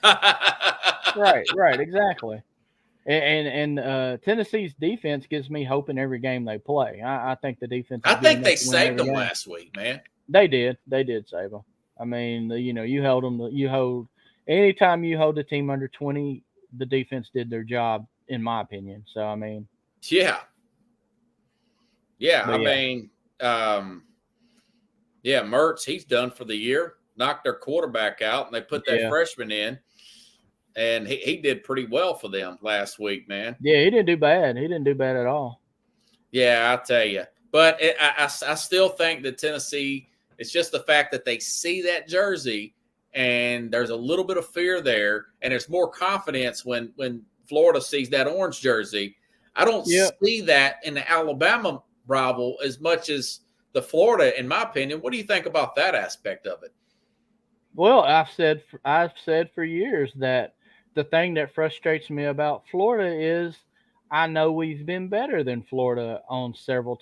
Right, exactly. And Tennessee's defense gives me hope in every game they play. I think the defense. I think they saved them last week, man. They did save them. I mean, you held them. Anytime you hold a team under 20. The defense did their job, in my opinion. So, I mean. Yeah. I mean, Mertz, he's done for the year. Knocked their quarterback out, and they put that freshman in. And he did pretty well for them last week, man. Yeah, he didn't do bad. He didn't do bad at all. Yeah, I tell you. But I still think that Tennessee, it's just the fact that they see that jersey – and there's a little bit of fear there, and there's more confidence when Florida sees that orange jersey. I don't see that in the Alabama rival as much as the Florida, in my opinion. What do you think about that aspect of it? Well, I've said for years that the thing that frustrates me about Florida is I know we've been better than Florida on several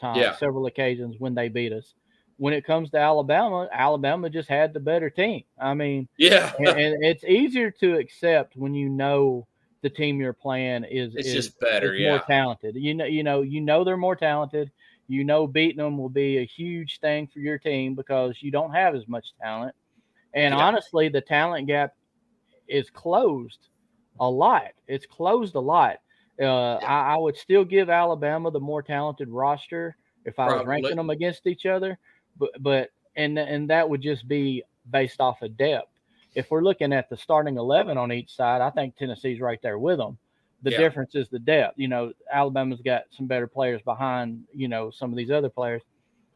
occasions when they beat us. When it comes to Alabama just had the better team. I mean, and it's easier to accept when the team you're playing is just better, more talented. You know they're more talented. Beating them will be a huge thing for your team because you don't have as much talent. And honestly, the talent gap is closed a lot. It's closed a lot. I would still give Alabama the more talented roster if I was ranking them against each other. But that would just be based off of depth. If we're looking at the starting 11 on each side, I think Tennessee's right there with them. The difference is the depth. Alabama's got some better players behind, some of these other players.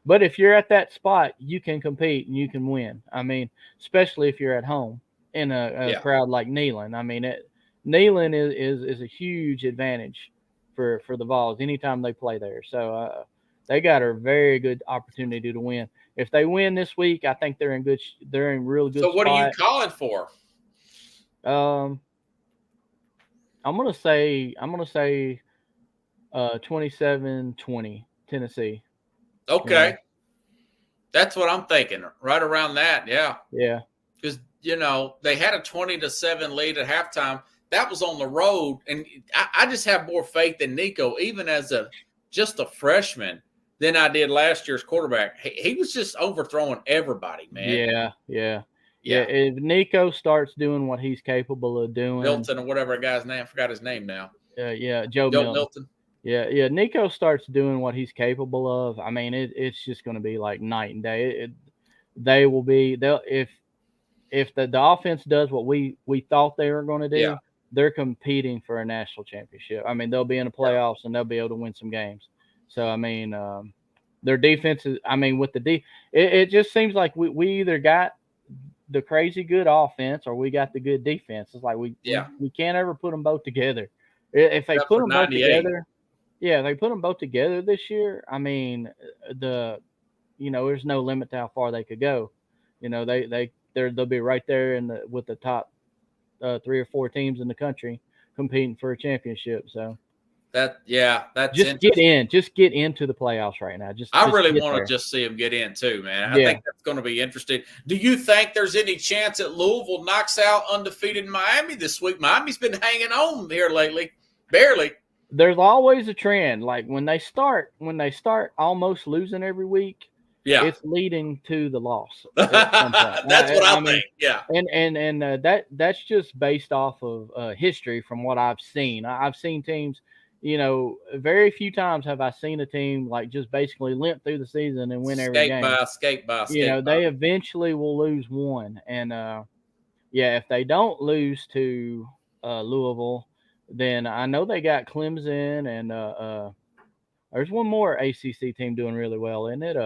But if you're at that spot, you can compete and you can win. I mean, especially if you're at home in a crowd like Neyland. I mean, Neyland is a huge advantage for the Vols anytime they play there. So they got a very good opportunity to win. If they win this week, I think they're in real good. So what are you calling for? I'm gonna say 27-20 Tennessee. Okay. That's what I'm thinking. Right around that, yeah. Yeah. Because they had a 20-7 lead at halftime. That was on the road, and I just have more faith in Nico, even as just a freshman, than I did last year's quarterback. He was just overthrowing everybody, man. Yeah. If Nico starts doing what he's capable of doing, Milton or whatever guy's name, I forgot his name now. Joe Milton. Yeah. Nico starts doing what he's capable of. I mean, it's just going to be like night and day. They'll if the offense does what we thought they were going to do, Yeah. they're competing for a national championship. I mean, they'll be in the playoffs and they'll be able to win some games. So I mean, their defense is. I mean, with it just seems like we either got the crazy good offense or we got the good defense. It's like we can't ever put them both together. If they put them both together, they put them both together this year. I mean, there's no limit to how far they could go. You know, they'll be right there with the top 3 or 4 teams in the country competing for a championship. So that's just get into the playoffs right now. I really want to just see them get in too, man. I think that's going to be interesting. Do you think there's any chance that Louisville knocks out undefeated Miami this week? Miami's been hanging on here lately, barely. There's always a trend. Like when they start almost losing every week, it's leading to the loss. That's what I think. Yeah, and that's just based off of history from what I've seen. I've seen teams. Very few times have I seen a team like just basically limp through the season and win every game. Skate by. They eventually will lose one. And if they don't lose to Louisville, then I know they got Clemson and there's one more ACC team doing really well, isn't it?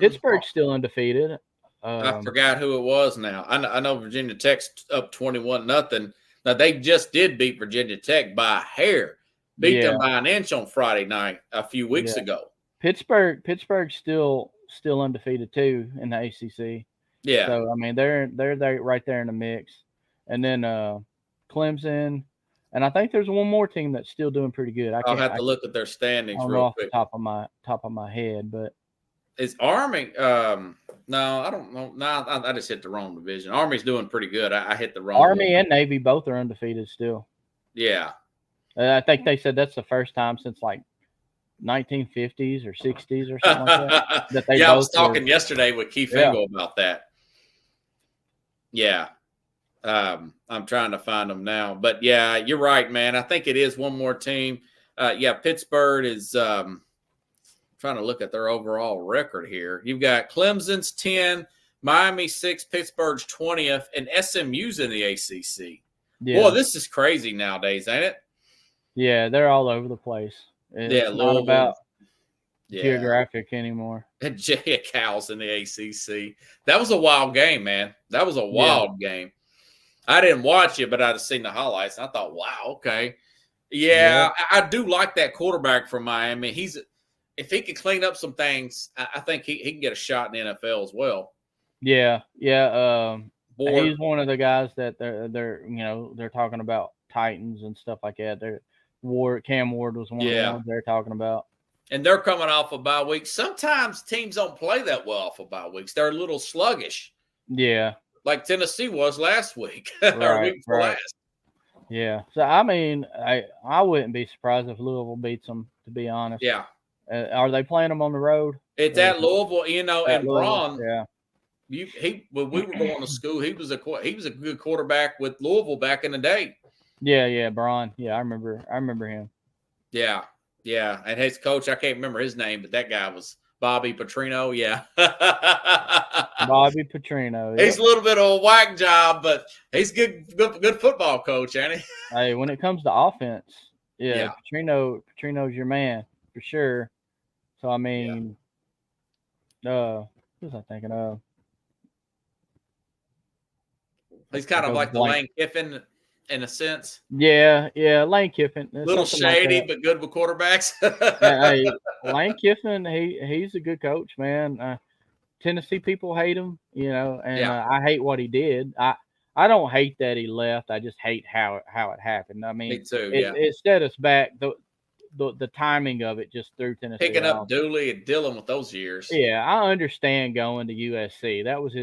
Pittsburgh's still undefeated. I forgot who it was now. I know Virginia Tech's up 21-0. Now, they just did beat Virginia Tech by a hair. Beat them by an inch on Friday night a few weeks ago. Pittsburgh's still undefeated, too, in the ACC. Yeah. So, I mean, they're right there in the mix. And then Clemson. And I think there's one more team that's still doing pretty good. I'll have to look at their standings real quick. Off the top of my head, but is Army? No, I don't know. No, I just hit the wrong division. Army's doing pretty good. I hit the wrong. Army and Navy both are undefeated still. Yeah. I think they said that's the first time since like 1950s or 60s or something like that. I was talking yesterday with Keith Engel about that. Yeah. I'm trying to find them now. But, yeah, you're right, man. I think it is one more team. Pittsburgh is trying to look at their overall record here. You've got Clemson's 10, Miami 6, Pittsburgh's 20th, and SMU's in the ACC. Yeah. Boy, this is crazy nowadays, ain't it? Yeah, they're all over the place. It's not about geographic anymore. And Cal's in the ACC. That was a wild game, man. That was a wild game. I didn't watch it, but I'd seen the highlights. And I thought, wow, okay. Yeah, I do like that quarterback from Miami. If he can clean up some things, I think he can get a shot in the NFL as well. Yeah. He's one of the guys that they're talking about Titans and stuff like that. Cam Ward was one of the ones they're talking about. And they're coming off a bye week. Sometimes teams don't play that well off of bye weeks. They're a little sluggish. Yeah. Like Tennessee was last week. Or week before last. Yeah. So, I mean, I wouldn't be surprised if Louisville beats them, to be honest. Yeah. Are they playing them on the road? It's at Louisville, and Braun. Yeah. When we were going to school, he was a good quarterback with Louisville back in the day. Yeah, Braun. Yeah, I remember him. Yeah. And his coach, I can't remember his name, but that guy was Bobby Petrino. Yeah. Bobby Petrino. He's a little bit of a whack job, but he's good football coach, ain't he? Hey, when it comes to offense, Petrino's your man for sure. So I mean, who was I thinking of? He's kind of like the Lane Kiffin in a sense. Yeah, Lane Kiffin. A little shady, but good with quarterbacks. Hey, Lane Kiffin, he's a good coach, man. Tennessee people hate him, and I hate what he did. I don't hate that he left. I just hate how it happened. I mean, me too, it set us back. The timing of it just threw Tennessee picking off. up Dooley and Dillon with those years. Yeah, I understand going to USC. That was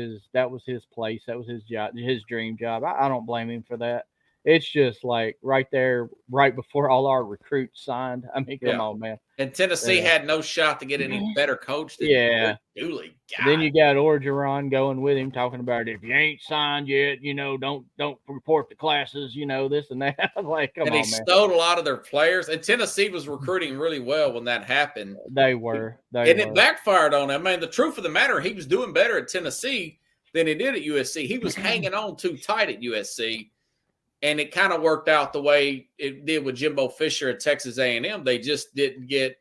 his place. That was his job, his dream job. I don't blame him for that. it's just like right there, right before all our recruits signed. I mean, come on, man. And Tennessee Yeah. had no shot to get any better coach than Yeah. Dooley. Then you got Orgeron going with him, talking about if you ain't signed yet, don't report the classes, this and that. Like, come and on, he man. stole a lot of their players. And Tennessee was recruiting really well when that happened. They were. It backfired on him. I mean, the truth of the matter, he was doing better at Tennessee than he did at USC. He was hanging on too tight at USC, and it kind of worked out the way it did with Jimbo Fisher at Texas A&M. They just didn't get,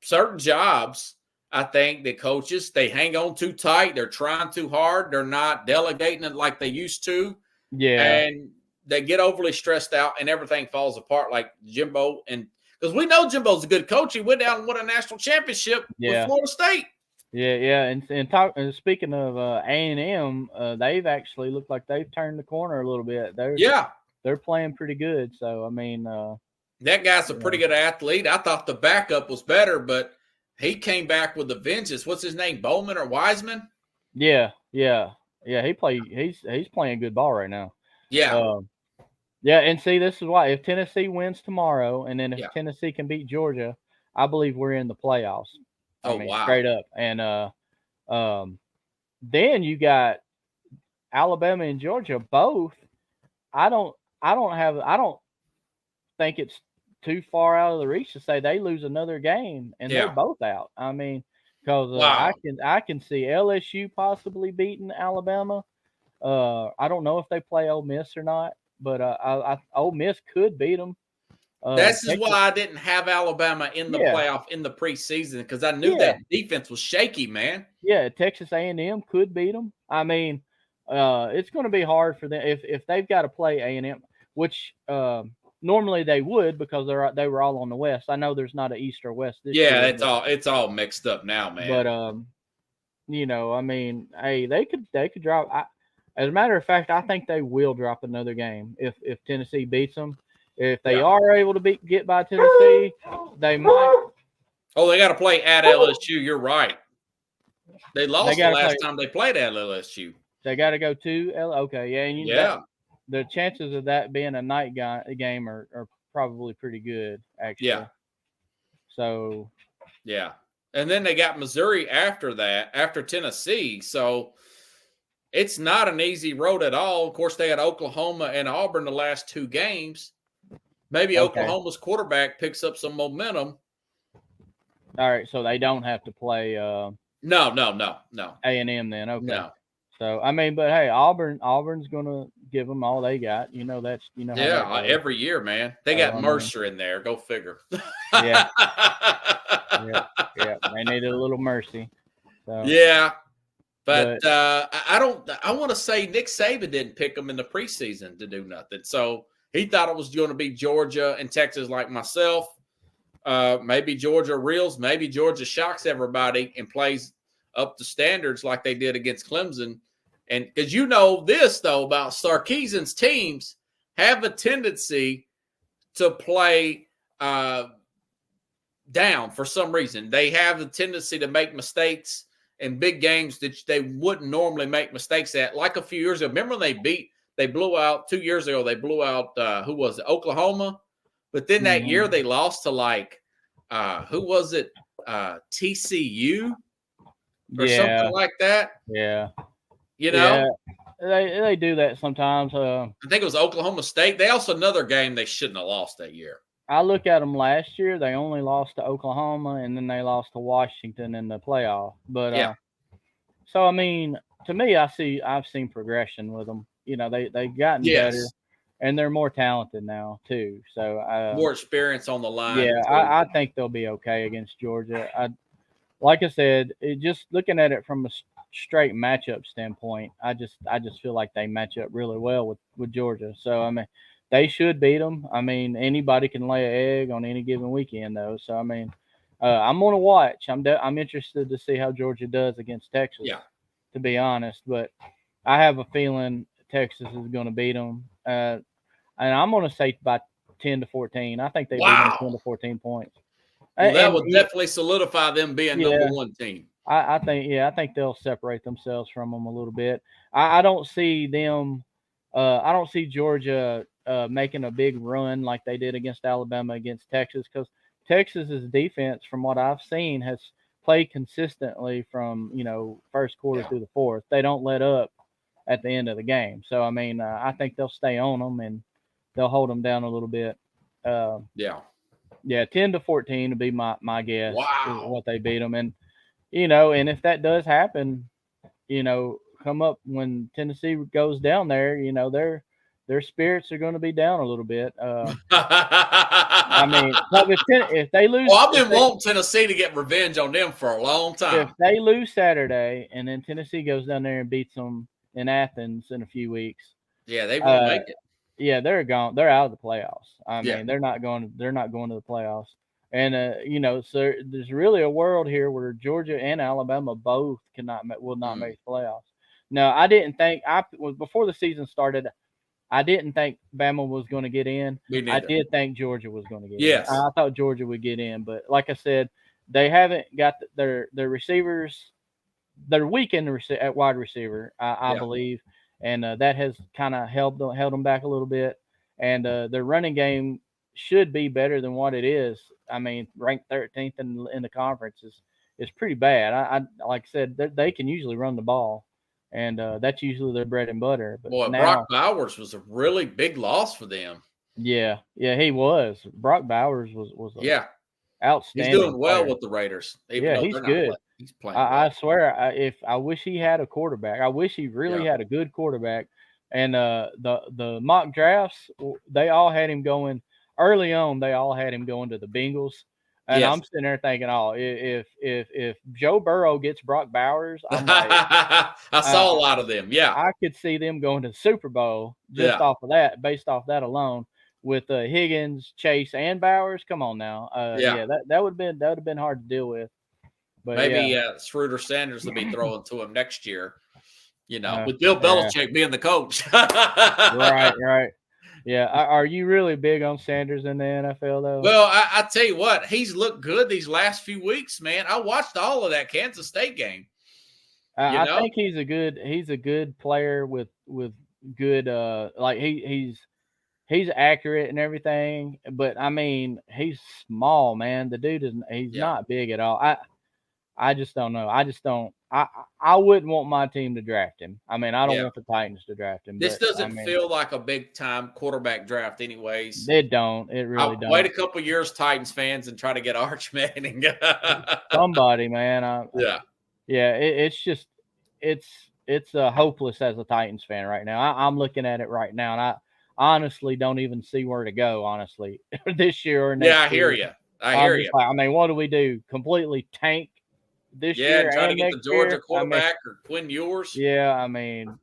certain jobs. I think the coaches, they hang on too tight. They're trying too hard. They're not delegating it like they used to. Yeah. And they get overly stressed out and everything falls apart like Jimbo. And because we know Jimbo's a good coach. He went down and won a national championship with Florida State. Yeah. And speaking of A&M, they've actually looked like they've turned the corner a little bit. They're playing pretty good. So, I mean. That guy's a pretty good athlete. I thought the backup was better, but he came back with a vengeance. What's his name, Bowman or Wiseman? Yeah. He's playing good ball right now. Yeah. And see, this is why if Tennessee wins tomorrow, and then if Tennessee can beat Georgia, I believe we're in the playoffs. Wow. Straight up. And then you got Alabama and Georgia both. I don't think it's too far out of the reach to say they lose another game and they're both out. I mean, because I can see LSU possibly beating Alabama. I don't know if they play Ole Miss or not, but Ole Miss could beat them. This is why I didn't have Alabama in the playoff in the preseason, because I knew that defense was shaky, man. Yeah, Texas A&M could beat them. I mean, it's going to be hard for them if they've got to play A&M, which normally they would because they were all on the West. I know there's not an East or West this year. It's all mixed up now, man. But I mean, hey, they could drop. As a matter of fact, I think they will drop another game if Tennessee beats them. If they are able to get by Tennessee, they might. Oh, they got to play at LSU. You're right. They lost the last time they played at LSU. They got to go to Okay, and the chances of that being a night game are probably pretty good, actually. Yeah. So. Yeah. And then they got Missouri after that, after Tennessee. So it's not an easy road at all. Of course, they had Oklahoma and Auburn the last two games. Maybe Oklahoma's quarterback picks up some momentum. All right, so they don't have to play No. A&M then. Okay. No. So, I mean, but hey, Auburn's going to give them all they got. Every year, man. They got Mercer in there. Go figure. Yeah. They needed a little mercy. So. Yeah. But I want to say Nick Saban didn't pick them in the preseason to do nothing. So he thought it was going to be Georgia and Texas like myself. Maybe Georgia reels. Maybe Georgia shocks everybody and plays up to standards like they did against Clemson. And because this, though, about Sarkisian's teams have a tendency to play down for some reason. They have a tendency to make mistakes in big games that they wouldn't normally make mistakes at. Like a few years ago. Remember when they blew out 2 years ago, they blew out, who was it? Oklahoma. But then that year they lost to who was it? TCU or something like that. Yeah. They do that sometimes. I think it was Oklahoma State. They also another game they shouldn't have lost that year. I look at them last year. They only lost to Oklahoma, and then they lost to Washington in the playoff. But so I mean, to me, I've seen progression with them. They've gotten better, and they're more talented now too. So more experience on the line. Yeah, I think they'll be okay against Georgia. Like I said, just looking at it from a straight matchup standpoint, I just feel like they match up really well with Georgia. So I mean, they should beat them. I mean, anybody can lay an egg on any given weekend, though. So I mean, I'm gonna watch. I'm interested to see how Georgia does against Texas. Yeah. To be honest, but I have a feeling Texas is going to beat them, and I'm going to say by 10-14. I think they beat them 10-14 points. Well, that would definitely solidify them being number one team. I think they'll separate themselves from them a little bit. I don't see them I don't see Georgia making a big run like they did against Alabama, against Texas, because Texas's defense, from what I've seen, has played consistently from first quarter Yeah. through the fourth. They don't let up at the end of the game. So I mean, I think they'll stay on them and they'll hold them down a little bit. Yeah. Yeah, 10-14 would be my guess. Wow. What they beat them, and and if that does happen, come up when Tennessee goes down there, their spirits are going to be down a little bit. I mean, if they lose, Well, I've been wanting Tennessee to get revenge on them for a long if time. they lose Saturday and then Tennessee goes down there and beats them in Athens in a few weeks, Yeah, they won't make it. yeah, they're gone. They're out of the playoffs. I Yeah. mean, they're not going to the playoffs. And so there's really a world here where Georgia and Alabama both will not make the playoffs. No, I didn't think before the season started. I didn't think Bama was going to get in. Me I neither. did think Georgia was going to get Yes. in. I thought Georgia would get in, but like I said, they haven't got their receivers. They're weak at wide receiver, I Yeah. believe, and that has kind of held them back a little bit. And their running game should be better than what it is. I mean, ranked 13th in the conference is pretty bad. I like I said, they can usually run the ball, and that's usually their bread and butter. But Boy, now, Brock Bowers was a really big loss for them. yeah, he was. Brock Bowers was Yeah. outstanding. He's doing well player. with the Raiders. Yeah, though he's they're not good. playing. He's playing I well. swear, I wish he had a quarterback. I wish he really had a good quarterback. And the mock drafts, they all had him going early on. They all had him going to the Bengals, and Yes. I'm sitting there thinking, oh, if Joe Burrow gets Brock Bowers, I'm like, I saw a lot of them. Yeah. I could see them going to the Super Bowl just off of that, based off that alone. With Higgins, Chase, and Bowers, come on now, that would have been hard to deal with. But Maybe Schroeder Sanders will be throwing to him next year. With Bill yeah. Belichick being the coach. right. Yeah. Are you really big on Sanders in the NFL though? Well, I tell you what, he's looked good these last few weeks, man. I watched all of that Kansas State game. I think he's a good player with good like he's accurate and everything, but I mean he's small, man. The dude he's not big at all. I just don't know. I wouldn't want my team to draft him. I mean, I don't want the Titans to draft him. This but, doesn't feel like a big time quarterback draft, anyways. It don't. It really don't. Wait a couple years, Titans fans, and try to get Arch Manning. Somebody, man. Yeah. It's just it's hopeless as a Titans fan right now. I'm looking at it right now, and I honestly don't even see where to go. Honestly, this year or next. Yeah, I hear you. I hear you. I mean, what do we do? Completely tank this year? Yeah, trying to get the Georgia year? quarterback or Quinn Ewers. Yeah, I mean,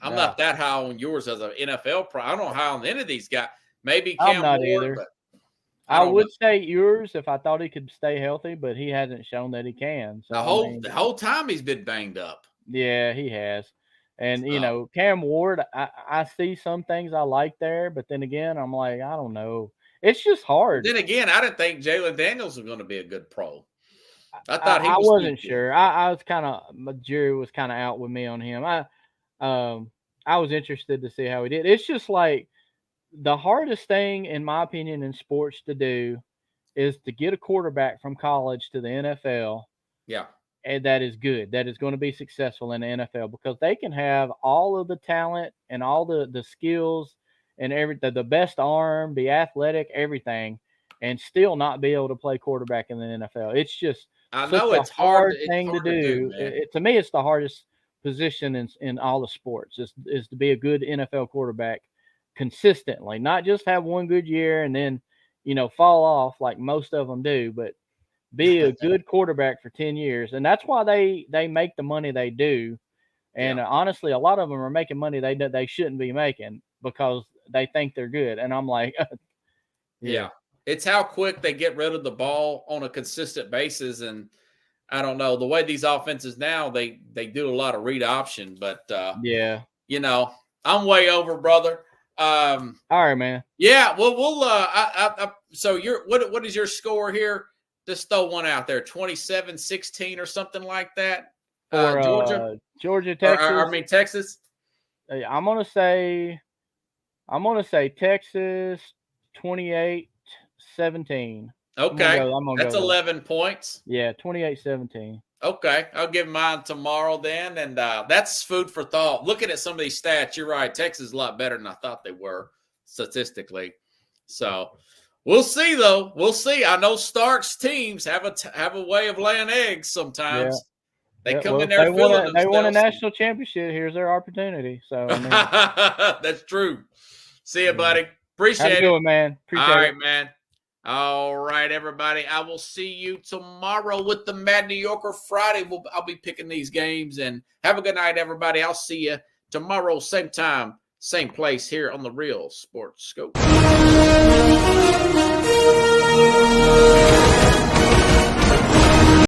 I'm not that high on Ewers as an NFL pro. I don't know how on any of these guys. Maybe Cam I'm not Ward, either. But I would say Ewers if I thought he could stay healthy, but he hasn't shown that he can. So the whole time he's been banged up. Yeah, he has. And Cam Ward, I see some things I like there, but then again, I'm like, I don't know. It's just hard. Then again, I didn't think Jalen Daniels was going to be a good pro. I thought I wasn't sure. I was kind of, my jury was kind of out with me on him. I was interested to see how he did. It's just like the hardest thing, in my opinion, in sports to do is to get a quarterback from college to the NFL. Yeah. And that is good. That is going to be successful in the NFL because they can have all of the talent and all the skills and the best arm, the athletic, everything, and still not be able to play quarterback in the NFL. It's just it's hard thing to do. To me, it's the hardest position in all the sports is to be a good NFL quarterback consistently, not just have one good year and then fall off like most of them do, but be a good quarterback for 10 years. And that's why they make the money they do. And honestly, a lot of them are making money they shouldn't be making because they think they're good. And I'm like, yeah. It's how quick they get rid of the ball on a consistent basis. And I don't know, the way these offenses now, they do a lot of read option, but I'm way over, brother. All right, man. Yeah. Well, we'll, so what is your score here? Just throw one out there, 27-16 or something like that. For Georgia, Texas. Texas. I'm going to say I'm going to say Texas 28-17. Okay. I'm gonna That's go 11 points. Yeah, 28-17. Okay. I'll give mine tomorrow then. And that's food for thought. Looking at some of these stats, you're right. Texas is a lot better than I thought they were statistically. So we'll see, though. We'll see. I know Stark's teams have a way of laying eggs sometimes. Yeah. They come in there feeling themselves. They won a national championship. Here's their opportunity. So I mean, that's true. See you, buddy. Appreciate have a it. good one, man. Appreciate All right, it. man. All right, everybody. I will see you tomorrow with the Mad New Yorker Friday. I'll be picking these games. And have a good night, everybody. I'll see you tomorrow, same time, same place here on the Real Sports Scope.